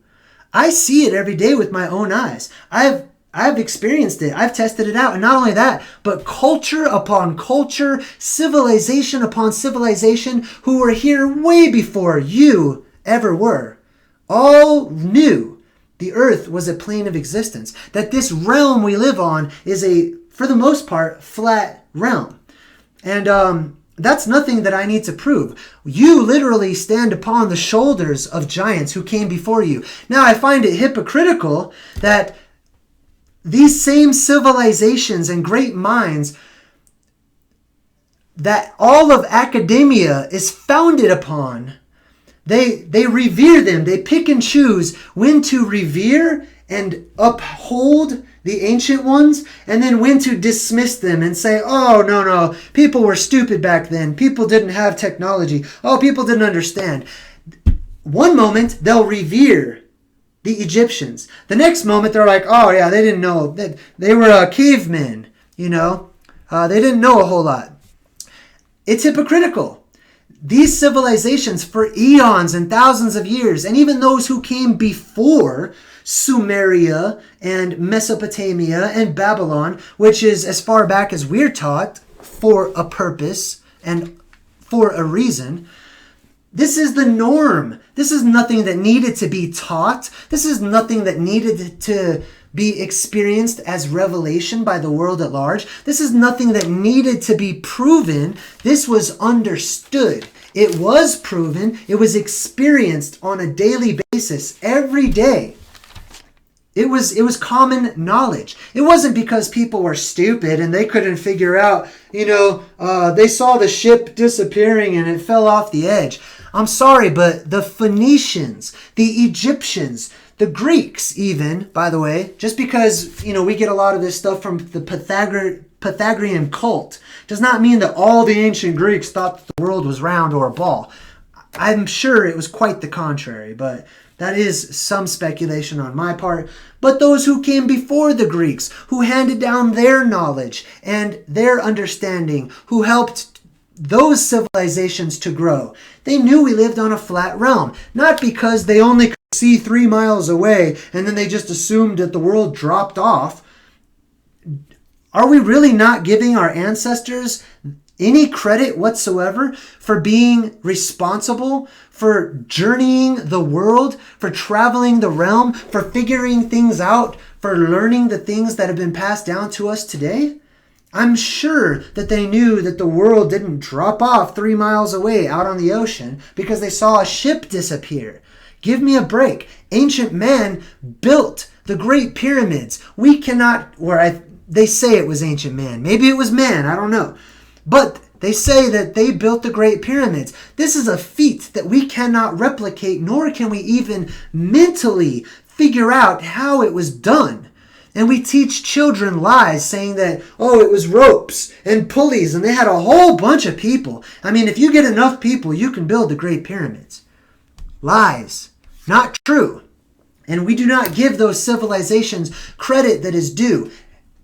I see it every day with my own eyes. I've experienced it. I've tested it out. And not only that, but culture upon culture, civilization upon civilization, who were here way before you ever were, all knew the earth was a plane of existence, that this realm we live on is a, for the most part, flat realm. And that's nothing that I need to prove. You literally stand upon the shoulders of giants who came before you. Now, I find it hypocritical that these same civilizations and great minds that all of academia is founded upon, they revere them. They pick and choose when to revere and uphold the ancient ones, and then when to dismiss them and say, oh, no, people were stupid back then. People didn't have technology. Oh, people didn't understand. One moment, they'll revere the Egyptians. The next moment, they're like, oh, yeah, they didn't know. They were cavemen, you know. They didn't know a whole lot. It's hypocritical. These civilizations for eons and thousands of years, and even those who came before Sumeria and Mesopotamia and Babylon, which is as far back as we're taught for a purpose and for a reason. This is the norm. This is nothing that needed to be taught. This is nothing that needed to be experienced as revelation by the world at large. This is nothing that needed to be proven. This was understood. It was proven. It was experienced on a daily basis, every day. It was common knowledge. It wasn't because people were stupid and they couldn't figure out, they saw the ship disappearing and it fell off the edge. I'm sorry, but the Phoenicians, the Egyptians, the Greeks even, by the way, just because, we get a lot of this stuff from the Pythagorean cult, does not mean that all the ancient Greeks thought that the world was round or a ball. I'm sure it was quite the contrary, but that is some speculation on my part. But those who came before the Greeks, who handed down their knowledge and their understanding, who helped those civilizations to grow, they knew we lived on a flat realm. Not because they only could see 3 miles away and then they just assumed that the world dropped off. Are we really not giving our ancestors any credit whatsoever for being responsible, for journeying the world, for traveling the realm, for figuring things out, for learning the things that have been passed down to us today? I'm sure that they knew that the world didn't drop off 3 miles away out on the ocean because they saw a ship disappear. Give me a break. Ancient man built the Great Pyramids. We cannot, they say it was ancient man. Maybe it was man, I don't know. But they say that they built the Great Pyramids. This is a feat that we cannot replicate, nor can we even mentally figure out how it was done. And we teach children lies saying that, it was ropes and pulleys, and they had a whole bunch of people. I mean, if you get enough people, you can build the Great Pyramids. Lies. Not true. And we do not give those civilizations credit that is due.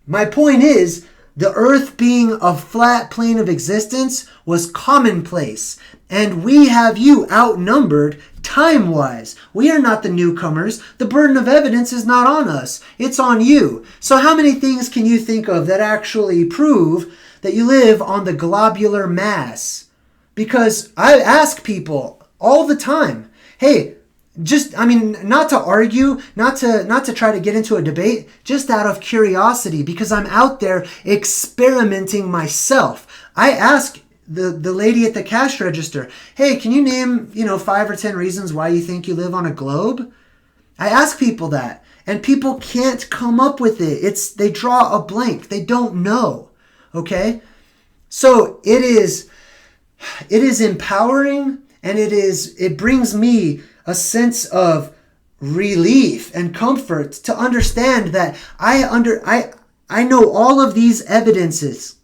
My point is, the earth being a flat plane of existence was commonplace, and we have you outnumbered time-wise. We are not the newcomers. The burden of evidence is not on us. It's on you. So how many things can you think of that actually prove that you live on the globular mass? Because I ask people all the time, hey, not to argue, not to try to get into a debate, just out of curiosity, because I'm out there experimenting myself. I ask the lady at the cash register, hey, can you name, 5 or 10 reasons why you think you live on a globe? I ask people that, and people can't come up with it. They draw a blank. They don't know, okay? So it is empowering, and it brings me a sense of relief and comfort to understand that I know all of these evidences.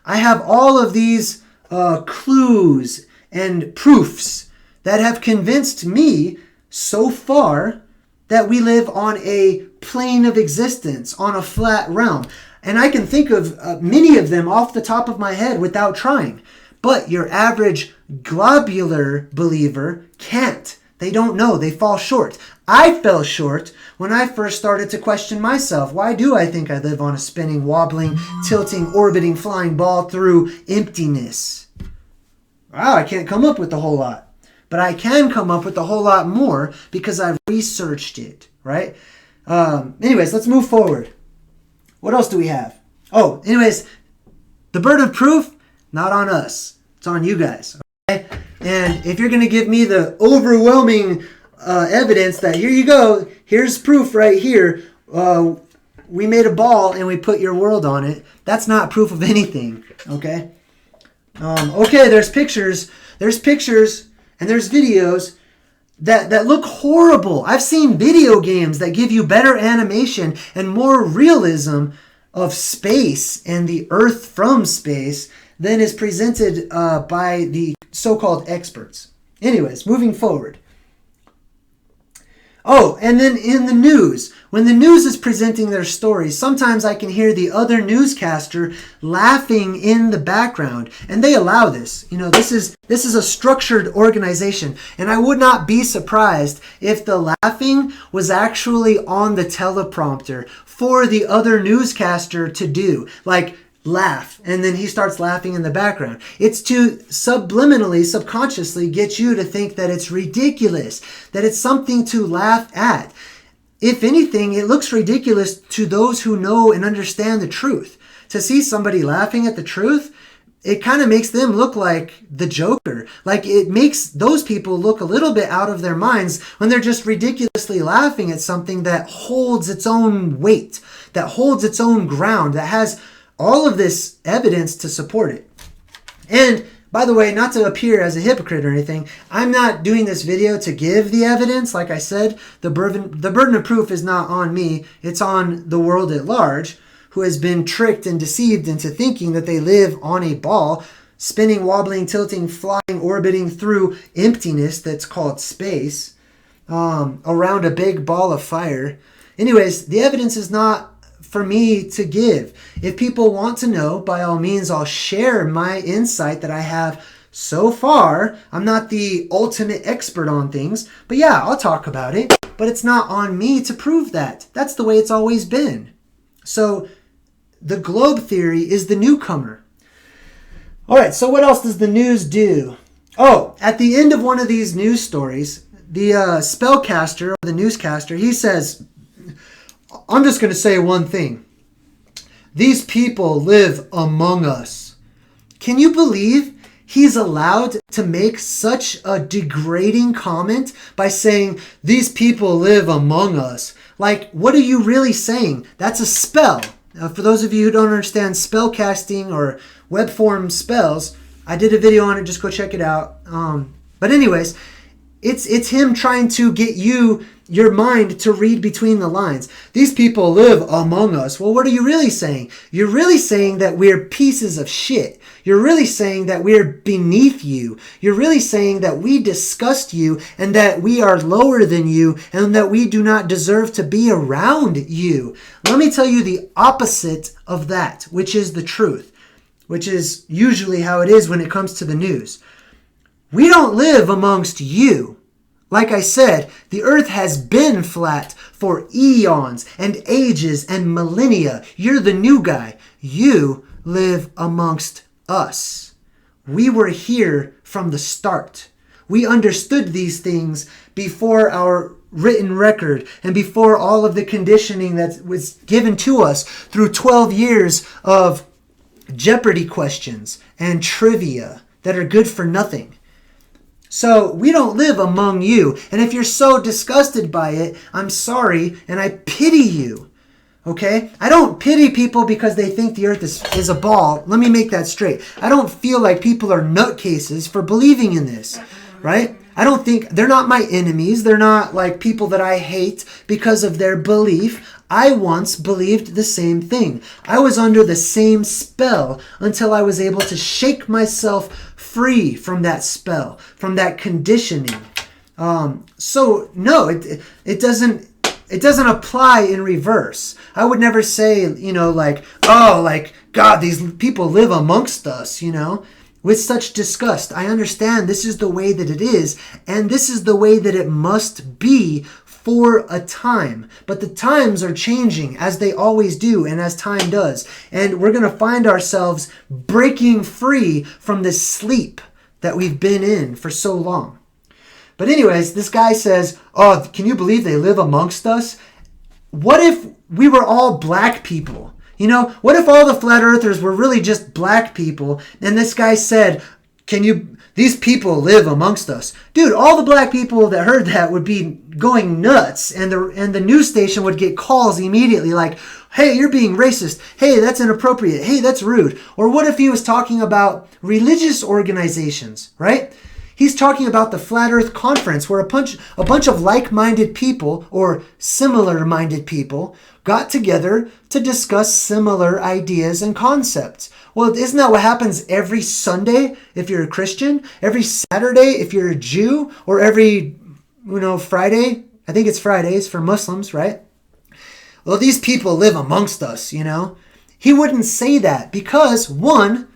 I have all of these clues and proofs that have convinced me so far that we live on a plane of existence, on a flat realm. And I can think of many of them off the top of my head without trying. But your average globular believer can't. They don't know. They fall short. I fell short when I first started to question myself. Why do I think I live on a spinning, wobbling, tilting, orbiting, flying ball through emptiness? Wow, I can't come up with a whole lot. But I can come up with a whole lot more because I've researched it, right? Anyways, let's move forward. What else do we have? Oh, anyways, the burden of proof, not on us. It's on you guys. Okay? And if you're going to give me the overwhelming evidence that here you go, here's proof right here, we made a ball and we put your world on it, that's not proof of anything, okay? Okay, there's pictures and there's videos that look horrible. I've seen video games that give you better animation and more realism of space and the Earth from space than is presented by the so-called experts. Anyways, moving forward. Oh, and then in the news, when the news is presenting their stories, sometimes I can hear the other newscaster laughing in the background, and they allow this. You know, this is a structured organization, and I would not be surprised if the laughing was actually on the teleprompter for the other newscaster to do, like laugh, and then he starts laughing in the background. It's to subliminally, subconsciously get you to think that it's ridiculous, that it's something to laugh at. If anything, it looks ridiculous to those who know and understand the truth. To see somebody laughing at the truth, it kind of makes them look like the Joker. Like it makes those people look a little bit out of their minds when they're just ridiculously laughing at something that holds its own weight, that holds its own ground, that has all of this evidence to support it. And by the way, not to appear as a hypocrite or anything, I'm not doing this video to give the evidence. Like I said, the burden of proof is not on me. It's on the world at large, who has been tricked and deceived into thinking that they live on a ball, spinning, wobbling, tilting, flying, orbiting through emptiness that's called space, around a big ball of fire. Anyways, the evidence is not for me to give. If people want to know, by all means, I'll share my insight that I have so far. I'm not the ultimate expert on things, but yeah, I'll talk about it, but it's not on me to prove that. That's the way it's always been. So the globe theory is the newcomer. All right, so what else does the news do? Oh, at the end of one of these news stories, the spellcaster, or the newscaster, he says, I'm just going to say one thing. These people live among us. Can you believe he's allowed to make such a degrading comment by saying, these people live among us? Like, what are you really saying? That's a spell. For those of you who don't understand spell casting or web form spells, I did a video on it. Just go check it out. But anyways, it's him trying to get your mind to read between the lines. These people live among us. Well, what are you really saying? You're really saying that we're pieces of shit. You're really saying that we're beneath you. You're really saying that we disgust you and that we are lower than you and that we do not deserve to be around you. Let me tell you the opposite of that, which is the truth, which is usually how it is when it comes to the news. We don't live amongst you. Like I said, the earth has been flat for eons and ages and millennia. You're the new guy. You live amongst us. We were here from the start. We understood these things before our written record and before all of the conditioning that was given to us through 12 years of Jeopardy questions and trivia that are good for nothing. So we don't live among you. And if you're so disgusted by it, I'm sorry and I pity you. Okay? I don't pity people because they think the earth is a ball. Let me make that straight. I don't feel like people are nutcases for believing in this, right? I don't think they're not my enemies. They're not like people that I hate because of their belief. I once believed the same thing. I was under the same spell until I was able to shake myself free from that spell, from that conditioning. So no, it doesn't apply in reverse. I would never say, like, oh, like, God, these people live amongst us, with such disgust. I understand this is the way that it is, and this is the way that it must be for a time. But the times are changing, as they always do, and as time does. And we're going to find ourselves breaking free from this sleep that we've been in for so long. But anyways, this guy says, oh, can you believe they live amongst us? What if we were all black people? What if all the flat earthers were really just black people? And this guy said, these people live amongst us. Dude, all the black people that heard that would be going nuts. And the news station would get calls immediately like, hey, you're being racist. Hey, that's inappropriate. Hey, that's rude. Or what if he was talking about religious organizations, right? He's talking about the Flat Earth Conference, where a bunch of like-minded people or similar-minded people got together to discuss similar ideas and concepts. Well, isn't that what happens every Sunday if you're a Christian? Every Saturday if you're a Jew? Or every, Friday? I think it's Fridays for Muslims, right? Well, these people live amongst us, He wouldn't say that because, one,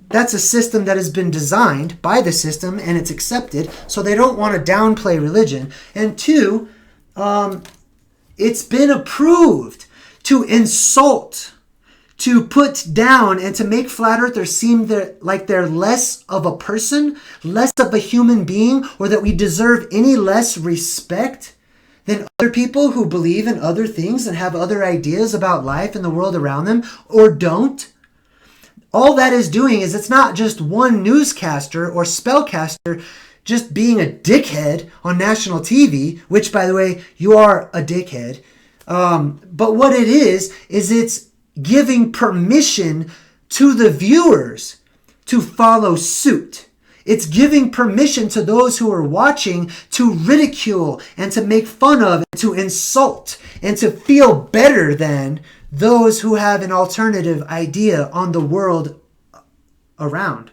that's a system that has been designed by the system and it's accepted, so they don't want to downplay religion. And two, it's been approved to insult, to put down, and to make flat earthers seem like they're less of a person, less of a human being, or that we deserve any less respect than other people who believe in other things and have other ideas about life and the world around them, or don't. All that is doing is it's not just one newscaster or spellcaster just being a dickhead on national TV, which, by the way, you are a dickhead. But what it is it's giving permission to the viewers to follow suit. It's giving permission to those who are watching to ridicule and to make fun of, and to insult, and to feel better than those who have an alternative idea on the world around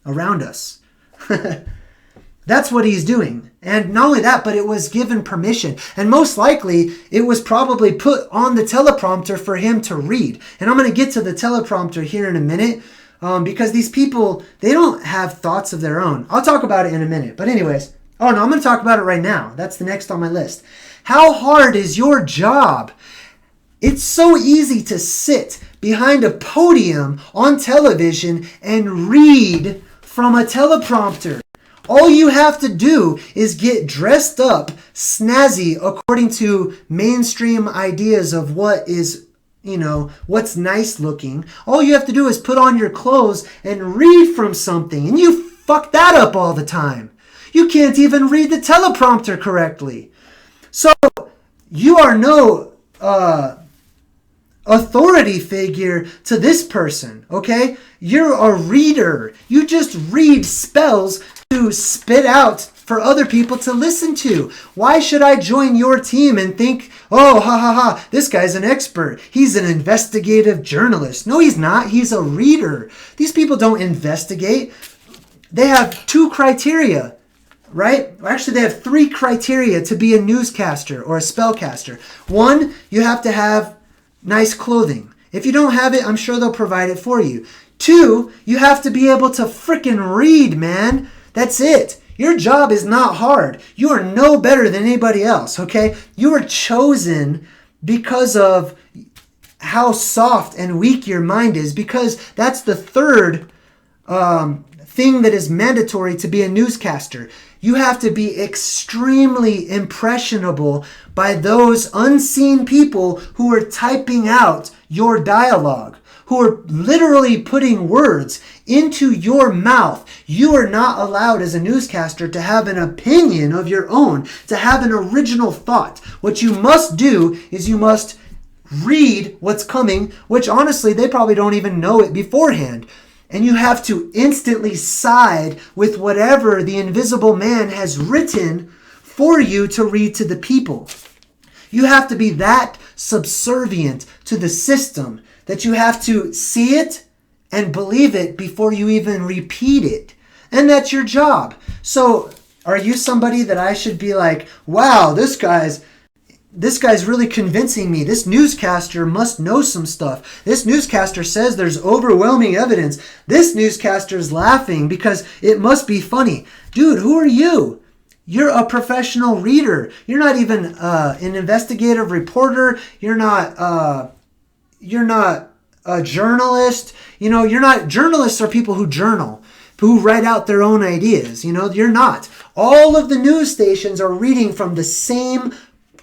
us. That's what he's doing. And not only that, but it was given permission. And most likely, it was probably put on the teleprompter for him to read. And I'm going to get to the teleprompter here in a minute, because these people, they don't have thoughts of their own. I'll talk about it in a minute. But anyways, I'm going to talk about it right now. That's the next on my list. How hard is your job? It's so easy to sit behind a podium on television and read from a teleprompter. All you have to do is get dressed up, snazzy, according to mainstream ideas of what is, what's nice looking. All you have to do is put on your clothes and read from something, and you fuck that up all the time. You can't even read the teleprompter correctly. So you are no authority figure to this person, okay? You're a reader. You just read spells to spit out for other people to listen to. Why should I join your team and think, oh, ha ha ha, this guy's an expert. He's an investigative journalist. No, he's not. He's a reader. These people don't investigate. They have 2 criteria, right? Actually, they have 3 criteria to be a newscaster or a spellcaster. 1, you have to have nice clothing. If you don't have it, I'm sure they'll provide it for you. 2, you have to be able to frickin' read, man. That's it. Your job is not hard. You are no better than anybody else, okay? You are chosen because of how soft and weak your mind is, because that's the third thing that is mandatory to be a newscaster. You have to be extremely impressionable by those unseen people who are typing out your dialogue, who are literally putting words into your mouth. You are not allowed as a newscaster to have an opinion of your own, to have an original thought. What you must do is you must read what's coming, which honestly, they probably don't even know it beforehand. And you have to instantly side with whatever the invisible man has written for you to read to the people. You have to be that subservient to the system that you have to see it and believe it before you even repeat it. And that's your job. So are you somebody that I should be like, wow, this guy's really convincing me. This newscaster must know some stuff. This newscaster says there's overwhelming evidence. This newscaster is laughing because it must be funny. Dude, who are you? You're a professional reader. You're not even an investigative reporter. You're not a journalist. Journalists are people who journal, who write out their own ideas. You're not. All of the news stations are reading from the same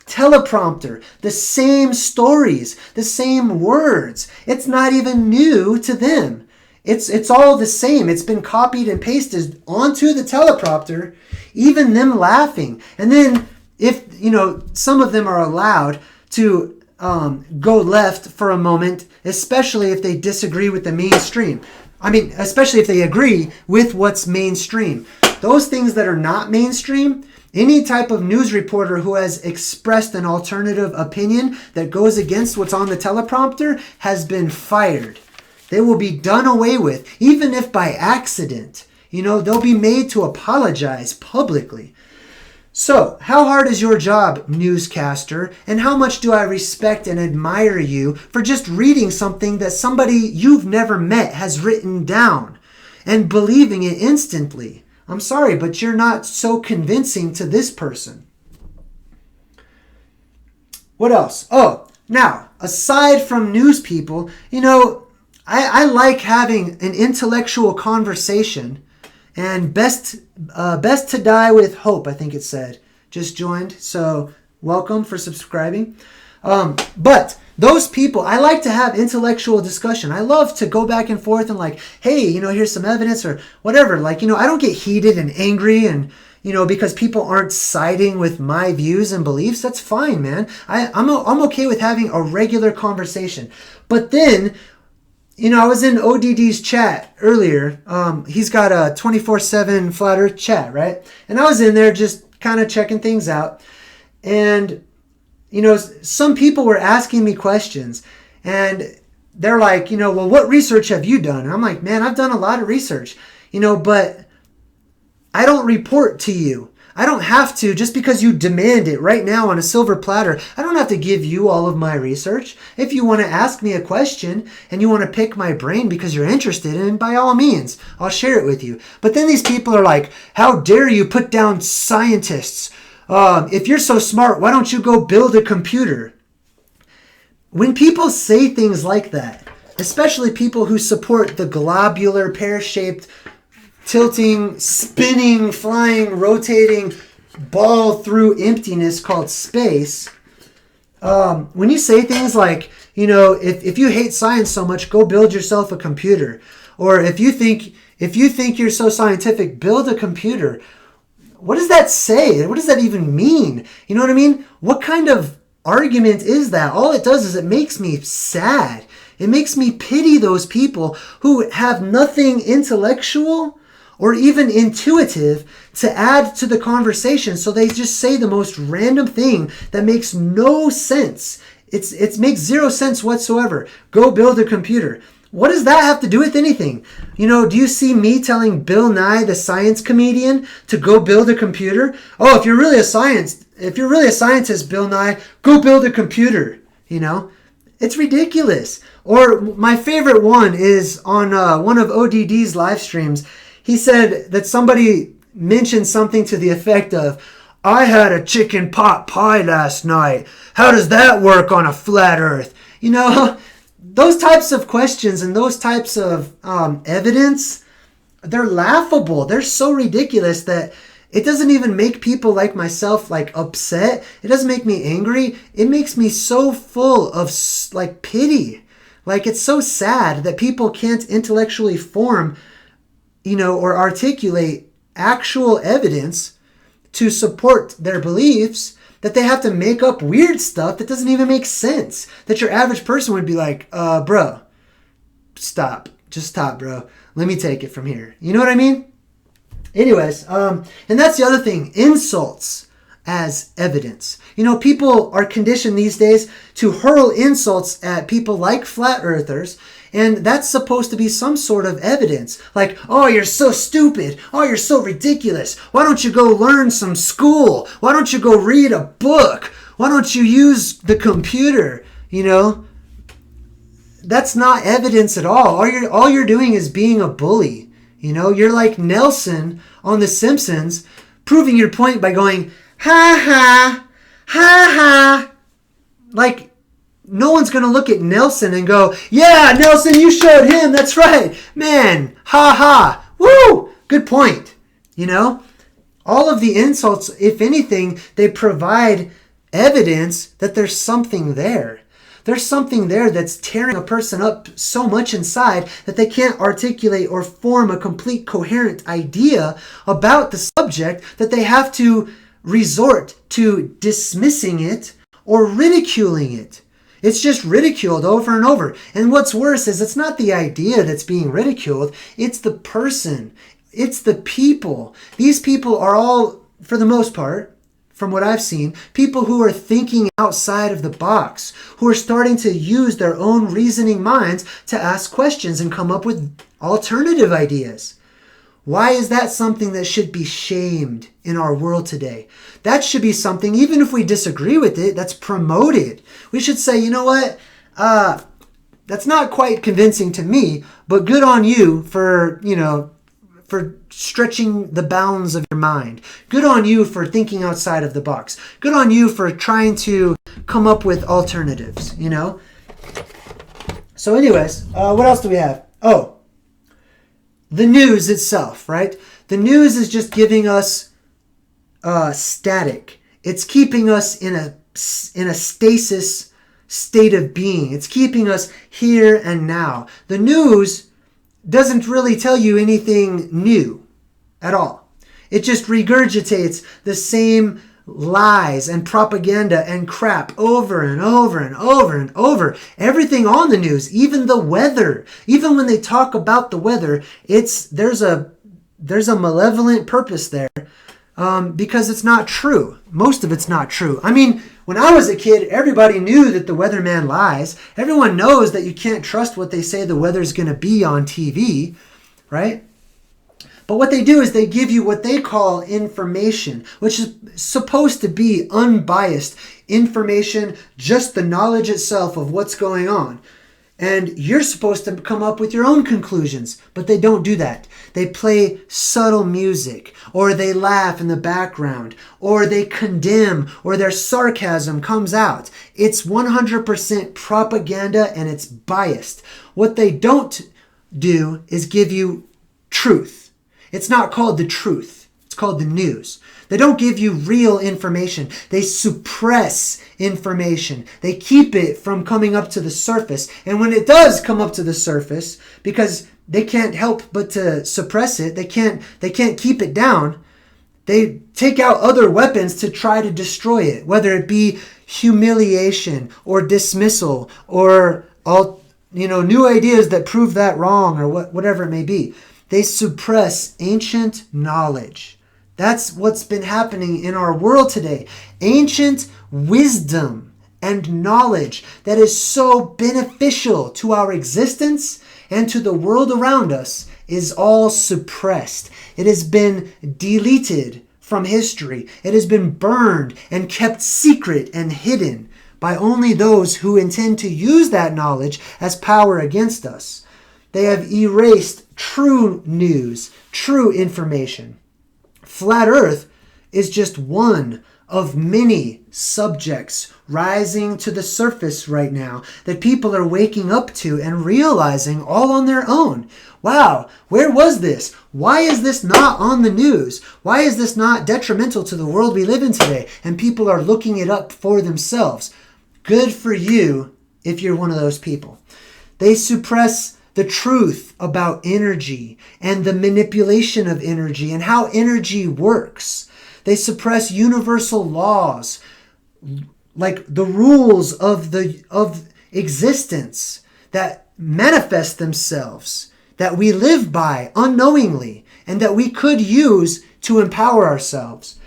teleprompter, the same stories, the same words. It's not even new to them. It's all the same. It's been copied and pasted onto the teleprompter, even them laughing. And then if, some of them are allowed to go left for a moment, especially if they disagree with the mainstream. Especially if they agree with what's mainstream. Those things that are not mainstream, any type of news reporter who has expressed an alternative opinion that goes against what's on the teleprompter has been fired. They will be done away with, even if by accident. They'll be made to apologize publicly. So, how hard is your job, newscaster? And how much do I respect and admire you for just reading something that somebody you've never met has written down and believing it instantly? I'm sorry, but you're not so convincing to this person. What else? Oh, now, aside from news people, I like having an intellectual conversation, and best to die with hope, I think it said. Just joined, so welcome for subscribing. But those people, I like to have intellectual discussion. I love to go back and forth and hey, here's some evidence or whatever. I don't get heated and angry and, because people aren't siding with my views and beliefs. That's fine, man. I'm okay with having a regular conversation. But then, I was in ODD's chat earlier. He's got a 24/7 Flat Earth chat, right? And I was in there just kind of checking things out. And, some people were asking me questions. And they're like, well, what research have you done? And I'm like, man, I've done a lot of research, but I don't report to you. I don't have to, just because you demand it right now on a silver platter. I don't have to give you all of my research. If you want to ask me a question and you want to pick my brain because you're interested in, by all means, I'll share it with you. But then these people are like, how dare you put down scientists? If you're so smart, why don't you go build a computer? When people say things like that, especially people who support the globular, pear-shaped, tilting, spinning, flying, rotating ball through emptiness called space. When you say things like, if you hate science so much, go build yourself a computer. Or if you think you're so scientific, build a computer. What does that say? What does that even mean? You know what I mean? What kind of argument is that? All it does is it makes me sad. It makes me pity those people who have nothing intellectual or even intuitive to add to the conversation. So they just say the most random thing that makes no sense. It makes zero sense whatsoever. Go build a computer. What does that have to do with anything? Do you see me telling Bill Nye, the science comedian, to go build a computer? Oh, if you're really a scientist, Bill Nye, go build a computer. It's ridiculous. Or my favorite one is on one of ODD's live streams. He said that somebody mentioned something to the effect of, I had a chicken pot pie last night. How does that work on a flat earth? Those types of questions and those types of evidence, they're laughable. They're so ridiculous that it doesn't even make people like myself upset. It doesn't make me angry. It makes me so full of pity. It's so sad that people can't intellectually form or articulate actual evidence to support their beliefs, that they have to make up weird stuff that doesn't even make sense. That your average person would be like, bro, stop. Just stop, bro. Let me take it from here. You know what I mean? Anyways, and that's the other thing. Insults as evidence. You know, people are conditioned these days to hurl insults at people like flat earthers, and that's supposed to be some sort of evidence. Like, oh, you're so stupid. Oh, you're so ridiculous. Why don't you go learn some school? Why don't you go read a book? Why don't you use the computer? You know, that's not evidence at all. All you're doing is being a bully. You know, you're like Nelson on The Simpsons, proving your point by going, ha ha, ha ha. Like, no one's going to look at Nelson and go, yeah, Nelson, you showed him. That's right. Man, ha ha. Woo, good point. You know, all of the insults, if anything, they provide evidence that there's something there. There's something there that's tearing a person up so much inside that they can't articulate or form a complete coherent idea about the subject that they have to resort to dismissing it or ridiculing it. It's just ridiculed over and over. And what's worse is it's not the idea that's being ridiculed. It's the person. It's the people. These people are all, for the most part, from what I've seen, people who are thinking outside of the box, who are starting to use their own reasoning minds to ask questions and come up with alternative ideas. Why is that something that should be shamed in our world today? That should be something, even if we disagree with it, that's promoted. We should say, you know what? That's not quite convincing to me, but good on you for stretching the bounds of your mind. Good on you for thinking outside of the box. Good on you for trying to come up with alternatives, you know? So anyways, what else do we have? Oh, the news itself, right? The news is just giving us static. It's keeping us in a stasis state of being. It's keeping us here and now. The news doesn't really tell you anything new at all. It just regurgitates the same lies and propaganda and crap over and over and over and over. Everything on the news, even the weather, even when they talk about the weather, there's a malevolent purpose there, because it's not true. Most of it's not true. I mean, when I was a kid, everybody knew that the weatherman lies. Everyone knows that you can't trust what they say the weather's going to be on TV, right? But what they do is they give you what they call information, which is supposed to be unbiased information, just the knowledge itself of what's going on. And you're supposed to come up with your own conclusions, but they don't do that. They play subtle music, or they laugh in the background, or they condemn, or their sarcasm comes out. It's 100% propaganda, and it's biased. What they don't do is give you truth. It's not called the truth. It's called the news. They don't give you real information. They suppress information. They keep it from coming up to the surface. And when it does come up to the surface, because they can't help but to suppress it, they can't keep it down, they take out other weapons to try to destroy it, whether it be humiliation or dismissal or new ideas that prove that wrong, or whatever it may be. They suppress ancient knowledge. That's what's been happening in our world today. Ancient wisdom and knowledge that is so beneficial to our existence and to the world around us is all suppressed. It has been deleted from history. It has been burned and kept secret and hidden by only those who intend to use that knowledge as power against us. They have erased true news, true information. Flat Earth is just one of many subjects rising to the surface right now that people are waking up to and realizing all on their own. Wow, where was this? Why is this not on the news? Why is this not detrimental to the world we live in today? And people are looking it up for themselves. Good for you if you're one of those people. They suppress the truth about energy and the manipulation of energy and how energy works. They suppress universal laws, like the rules of existence that manifest themselves, that we live by unknowingly, and that we could use to empower ourselves.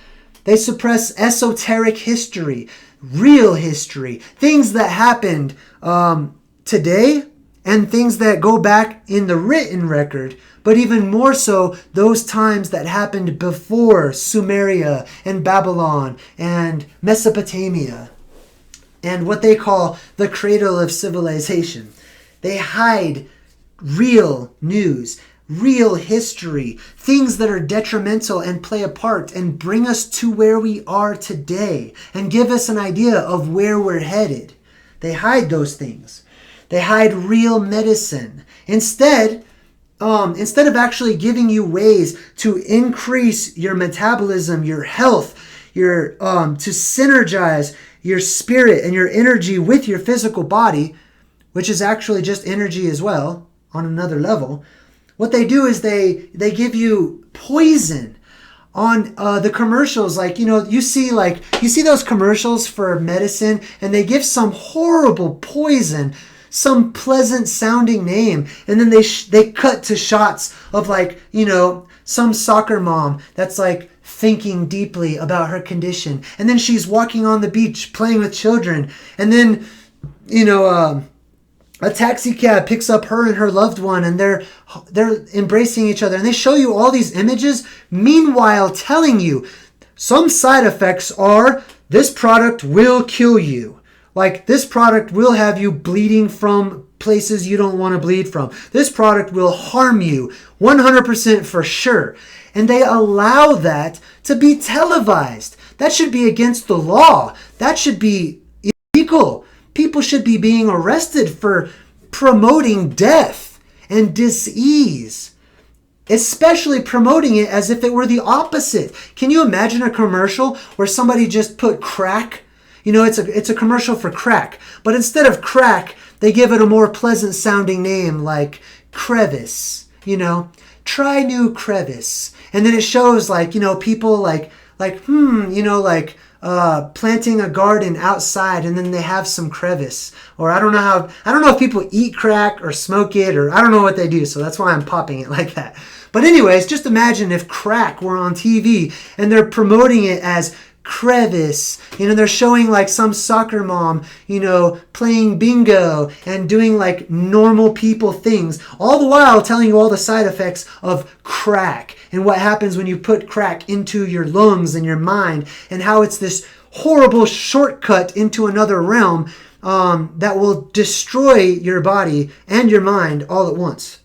They suppress esoteric history, real history, things that happened today, and things that go back in the written record, but even more so, those times that happened before Sumeria and Babylon and Mesopotamia, and what they call the cradle of civilization. They hide real news, real history, things that are detrimental and play a part and bring us to where we are today and give us an idea of where we're headed. They hide those things. They hide real medicine. Instead of actually giving you ways to increase your metabolism, your health, to synergize your spirit and your energy with your physical body, which is actually just energy as well on another level, what they do is they give you poison on the commercials. Like, you see those commercials for medicine, and they give some horrible poison, some pleasant sounding name, and then they cut to shots of some soccer mom that's thinking deeply about her condition, and then she's walking on the beach playing with children, and then a taxi cab picks up her and her loved one, and they're embracing each other, and they show you all these images, meanwhile telling you some side effects are this product will kill you. Like, this product will have you bleeding from places you don't want to bleed from. This product will harm you 100% for sure. And they allow that to be televised. That should be against the law. That should be illegal. People should be being arrested for promoting death and dis-ease, especially promoting it as if it were the opposite. Can you imagine a commercial where somebody just put crack? It's a commercial for crack, but instead of crack, they give it a more pleasant sounding name like crevice. Try new crevice, and then it shows people planting a garden outside, and then they have some crevice. Or I don't know if people eat crack or smoke it, or I don't know what they do, so that's why I'm popping it like that. But anyways, just imagine if crack were on TV and they're promoting it as crevice. They're showing some soccer mom, playing bingo and doing normal people things, all the while telling you all the side effects of crack and what happens when you put crack into your lungs and your mind, and how it's this horrible shortcut into another realm that will destroy your body and your mind all at once.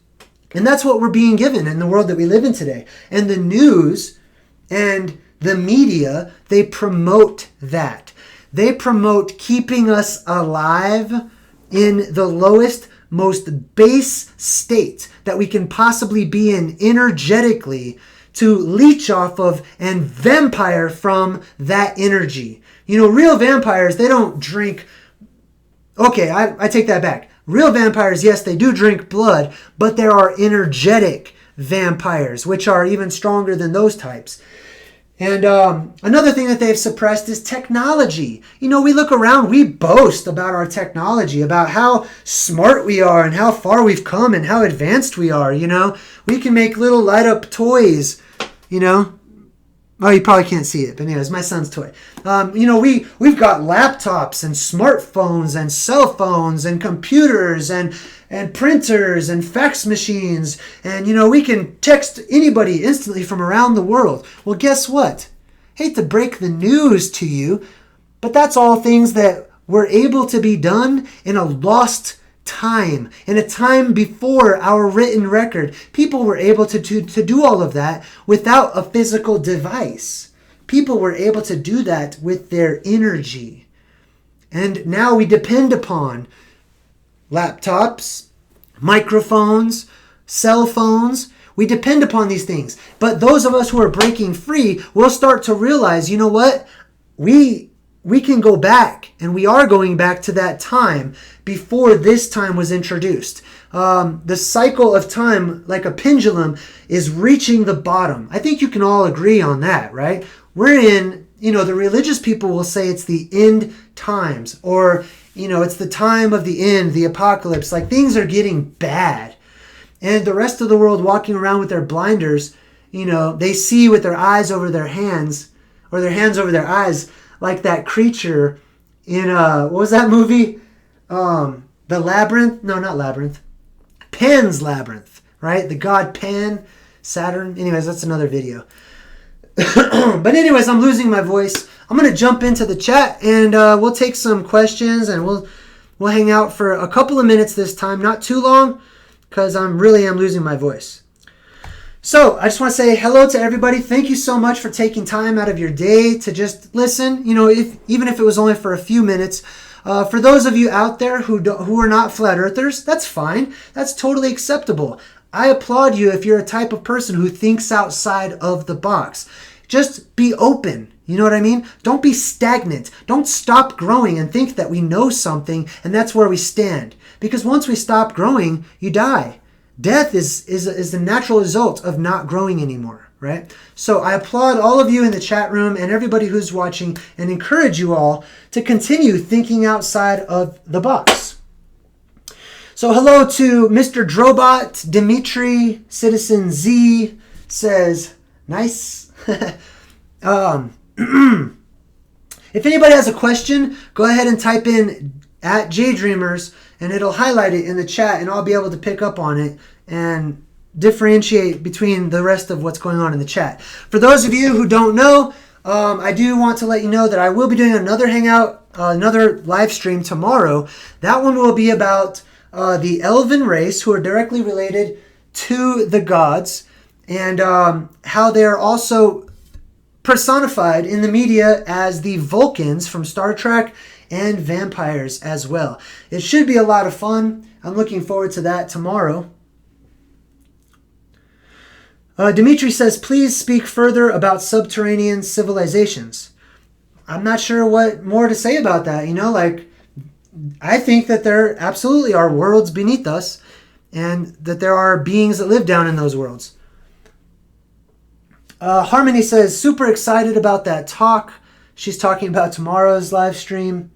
And that's what we're being given in the world that we live in today. And the news and the media, they promote that. They promote keeping us alive in the lowest, most base state that we can possibly be in energetically, to leech off of and vampire from that energy. Real vampires, they don't drink. Okay, I take that back. Real vampires, yes, they do drink blood, but there are energetic vampires, which are even stronger than those types. And another thing that they've suppressed is technology. We look around, we boast about our technology, about how smart we are and how far we've come and how advanced we are. We can make little light up toys, Oh, you probably can't see it, but anyways, my son's toy. We've got laptops and smartphones and cell phones and computers and printers and fax machines, and we can text anybody instantly from around the world. Well, guess what? Hate to break the news to you, but that's all things that were able to be done in a lost time, in a time before our written record. People were able to do all of that without a physical device. People were able to do that with their energy. And now we depend upon laptops, microphones, cell phones. We depend upon these things. But those of us who are breaking free will start to realize, what? We can go back, and we are going back to that time before this time was introduced. The cycle of time, like a pendulum, is reaching the bottom. I think you can all agree on that, right? We're in the religious people will say it's the end times, or, it's the time of the end, the apocalypse, like things are getting bad. And the rest of the world walking around with their blinders, they see with their eyes over their hands, or their hands over their eyes, like that creature in, what was that movie? The Labyrinth? No, not Labyrinth. Pan's Labyrinth, right? The god Pan, Saturn. Anyways, that's another video. But anyways, I'm losing my voice. I'm going to jump into the chat, and we'll take some questions, and we'll hang out for a couple of minutes this time. Not too long, because I really am losing my voice. So I just want to say hello to everybody. Thank you so much for taking time out of your day to just listen. Even if it was only for a few minutes. For those of you out there who are not flat earthers, that's fine. That's totally acceptable. I applaud you if you're a type of person who thinks outside of the box. Just be open. You know what I mean? Don't be stagnant. Don't stop growing and think that we know something and that's where we stand. Because once we stop growing, you die. Death is the natural result of not growing anymore, right? So I applaud all of you in the chat room and everybody who's watching, and encourage you all to continue thinking outside of the box. So hello to Mr. Drobot, Dimitri, Citizen Z says, nice. If anybody has a question, go ahead and type in at JayDreamerZ, and it'll highlight it in the chat, and I'll be able to pick up on it and differentiate between the rest of what's going on in the chat. For those of you who don't know, I do want to let you know that I will be doing another hangout, another live stream tomorrow. That one will be about the elven race, who are directly related to the gods, and how they're also personified in the media as the Vulcans from Star Trek, and vampires as well. It should be a lot of fun. I'm looking forward to that tomorrow. Dimitri says, please speak further about subterranean civilizations. I'm not sure what more to say about that. I think that there absolutely are worlds beneath us, and that there are beings that live down in those worlds. Harmony says, super excited about that talk. She's talking about tomorrow's live stream.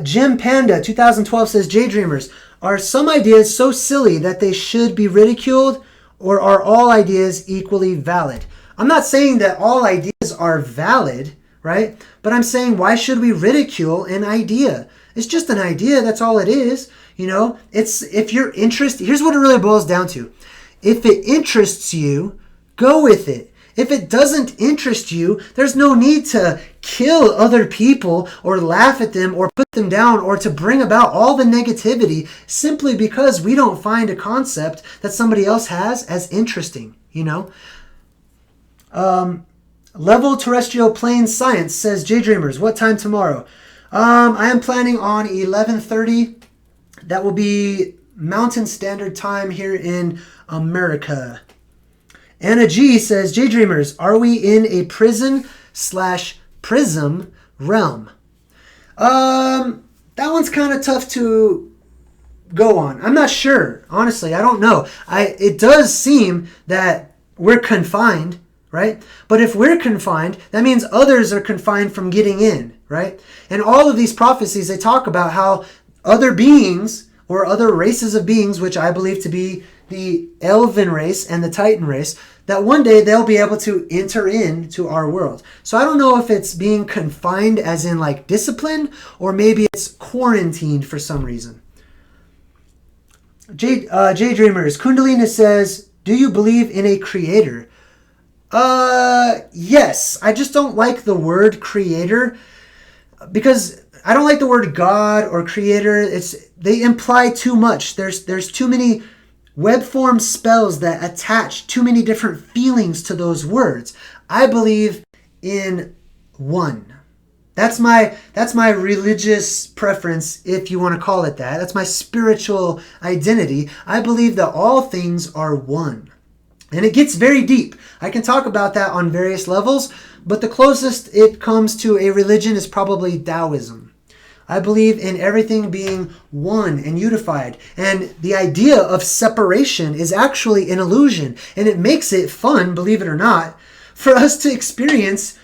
Jim Panda 2012 says, JayDreamerZ, are some ideas so silly that they should be ridiculed, or are all ideas equally valid? I'm not saying that all ideas are valid, right? But I'm saying, why should we ridicule an idea? It's just an idea. That's all it is. It's, if you're interested, here's what it really boils down to. If it interests you, go with it. If it doesn't interest you, there's no need to kill other people or laugh at them or put them down or to bring about all the negativity simply because we don't find a concept that somebody else has as interesting, Level Terrestrial Plane Science says, JayDreamerZ, what time tomorrow? I am planning on 11:30. That will be Mountain Standard Time here in America. Anna G says, JayDreamerZ, are we in a prison/prism realm? That one's kind of tough to go on. I'm not sure. Honestly, I don't know. It does seem that we're confined, right? But if we're confined, that means others are confined from getting in, right? And all of these prophecies, they talk about how other beings or other races of beings, which I believe to be the elven race and the Titan race, that one day they'll be able to enter into our world. So I don't know if it's being confined as in like disciplined, or maybe it's quarantined for some reason. JayDreamerZ, Kundalini says, do you believe in a creator? Yes. I just don't like the word creator, because I don't like the word God or creator. They imply too much. There's too many web form spells that attach too many different feelings to those words. I believe in one. That's my religious preference, if you want to call it that. That's my spiritual identity. I believe that all things are one. And it gets very deep. I can talk about that on various levels, but the closest it comes to a religion is probably Taoism. I believe in everything being one and unified. And the idea of separation is actually an illusion. And it makes it fun, believe it or not, for us to experience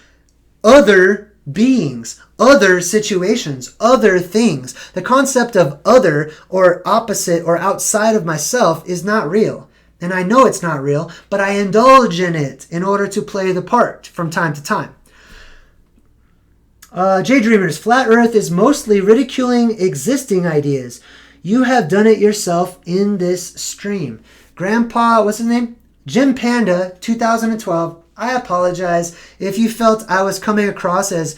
other beings, other situations, other things. The concept of other or opposite or outside of myself is not real. And I know it's not real, but I indulge in it in order to play the part from time to time. JayDreamerZ, flat earth is mostly ridiculing existing ideas. You have done it yourself in this stream. Grandpa, what's his name? Jim Panda, 2012. I apologize if you felt I was coming across as,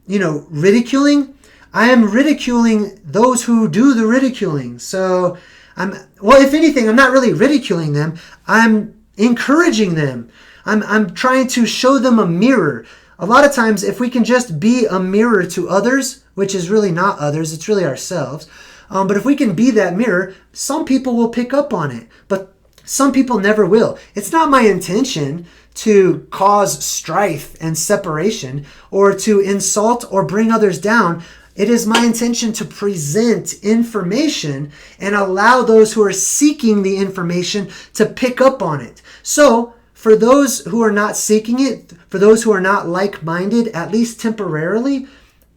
ridiculing. I am ridiculing those who do the ridiculing. So, if anything, I'm not really ridiculing them. I'm encouraging them. I'm trying to show them a mirror. A lot of times, if we can just be a mirror to others, which is really not others, it's really ourselves. But if we can be that mirror, some people will pick up on it, but some people never will. It's not my intention to cause strife and separation or to insult or bring others down. It is my intention to present information and allow those who are seeking the information to pick up on it. So, for those who are not seeking it, for those who are not like-minded, at least temporarily,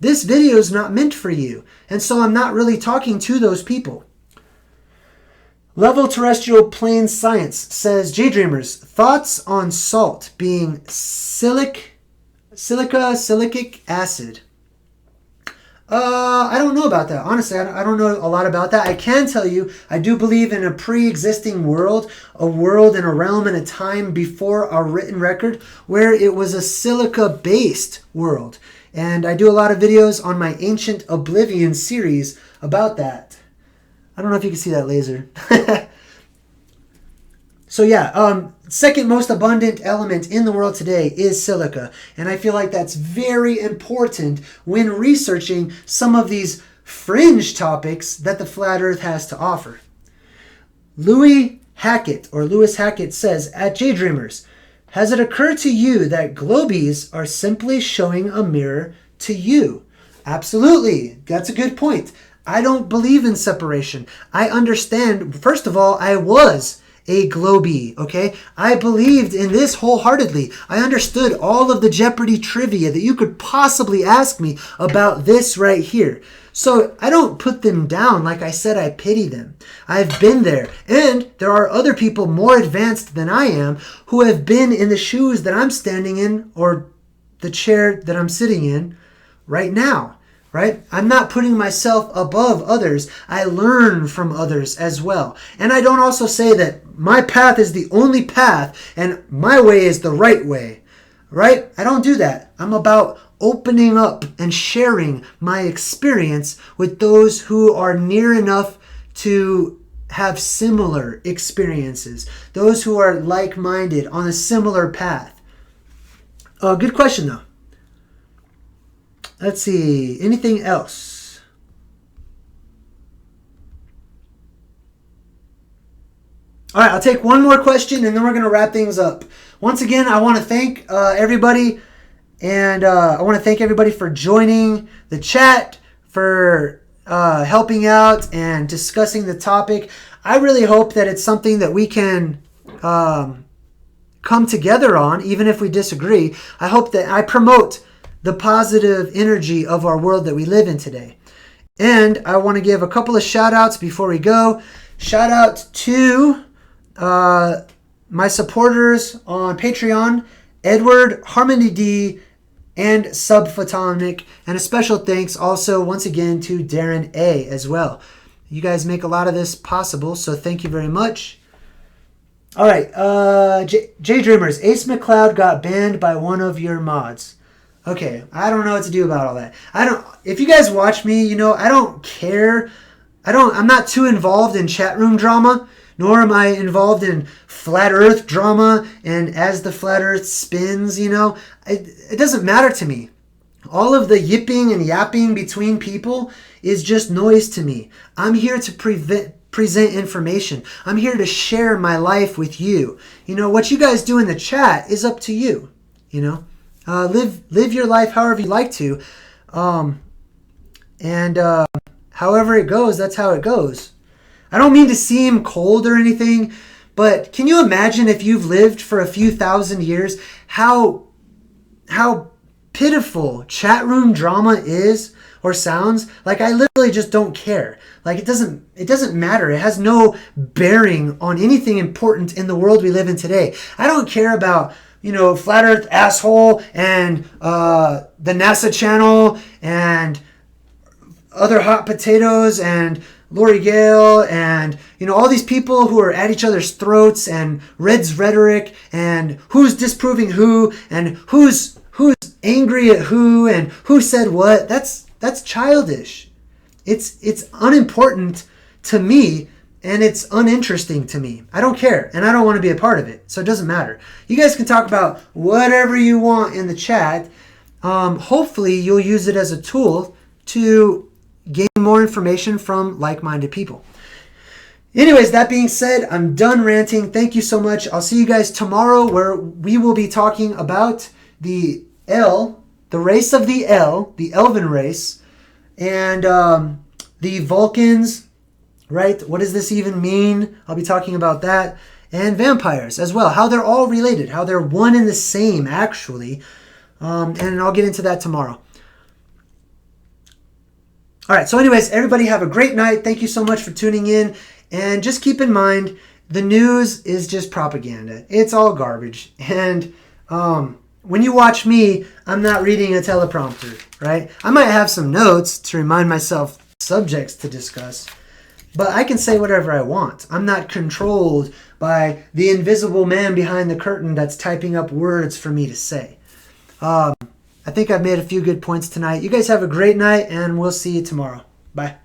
this video is not meant for you. And so I'm not really talking to those people. Level Terrestrial Plane Science says, JayDreamerZ, thoughts on salt being silicic acid. I don't know about that. Honestly, I don't know a lot about that. I can tell you, I do believe in a pre-existing world, a world and a realm and a time before our written record where it was a silica-based world. And I do a lot of videos on my Ancient Oblivion series about that. I don't know if you can see that laser. So yeah, second most abundant element in the world today is silica. And I feel like that's very important when researching some of these fringe topics that the flat earth has to offer. Lewis Hackett says, at JayDreamerZ, has it occurred to you that globies are simply showing a mirror to you? Absolutely. That's a good point. I don't believe in separation. I understand, first of all, I was a globee, okay? I believed in this wholeheartedly. I understood all of the Jeopardy trivia that you could possibly ask me about this right here. So I don't put them down. Like I said, I pity them. I've been there. And there are other people more advanced than I am who have been in the shoes that I'm standing in or the chair that I'm sitting in right now. Right? I'm not putting myself above others. I learn from others as well. And I don't also say that my path is the only path and my way is the right way. Right? I don't do that. I'm about opening up and sharing my experience with those who are near enough to have similar experiences. Those who are like-minded on a similar path. Good question though. Let's see. Anything else? All right, I'll take one more question and then we're going to wrap things up. Once again, I want to thank everybody. And I want to thank everybody for joining the chat, for helping out and discussing the topic. I really hope that it's something that we can come together on, even if we disagree. I hope that I promote the positive energy of our world that we live in today. And I want to give a couple of shout outs before we go. Shout out to my supporters on Patreon, Edward, Harmony D, and SubPhotonic. And a special thanks also once again to Darren A as well. You guys make a lot of this possible, so thank you very much. All right, JayDreamerZ, Ace McCloud got banned by one of your mods. Okay, I don't know what to do about all that. If you guys watch me, I don't care. I'm not too involved in chat room drama, nor am I involved in flat earth drama and as the flat earth spins, it doesn't matter to me. All of the yipping and yapping between people is just noise to me. I'm here to present information. I'm here to share my life with you. What you guys do in the chat is up to you, Live your life however you like to. However it goes, that's how it goes. I don't mean to seem cold or anything, but can you imagine if you've lived for a few thousand years, how pitiful chat room drama is or sounds, like I literally just don't care. Like it doesn't matter. It has no bearing on anything important in the world we live in today. I don't care about, Flat Earth asshole and the NASA channel and other hot potatoes and Lori Gale and all these people who are at each other's throats and Red's rhetoric and who's disproving who and who's angry at who and who said what. That's childish. It's unimportant to me and it's uninteresting to me. I don't care and I don't want to be a part of it. So it doesn't matter. You guys can talk about whatever you want in the chat. Hopefully you'll use it as a tool to gain more information from like-minded people. Anyways, that being said, I'm done ranting. Thank you so much. I'll see you guys tomorrow where we will be talking about the race of the Elven race, and the Vulcans, right? What does this even mean? I'll be talking about that. And vampires as well, how they're all related, how they're one and the same, actually. And I'll get into that tomorrow. All right, so anyways, everybody have a great night. Thank you so much for tuning in. And just keep in mind, the news is just propaganda. It's all garbage. And when you watch me, I'm not reading a teleprompter, right? I might have some notes to remind myself subjects to discuss, but I can say whatever I want. I'm not controlled by the invisible man behind the curtain that's typing up words for me to say. I think I've made a few good points tonight. You guys have a great night, and we'll see you tomorrow. Bye.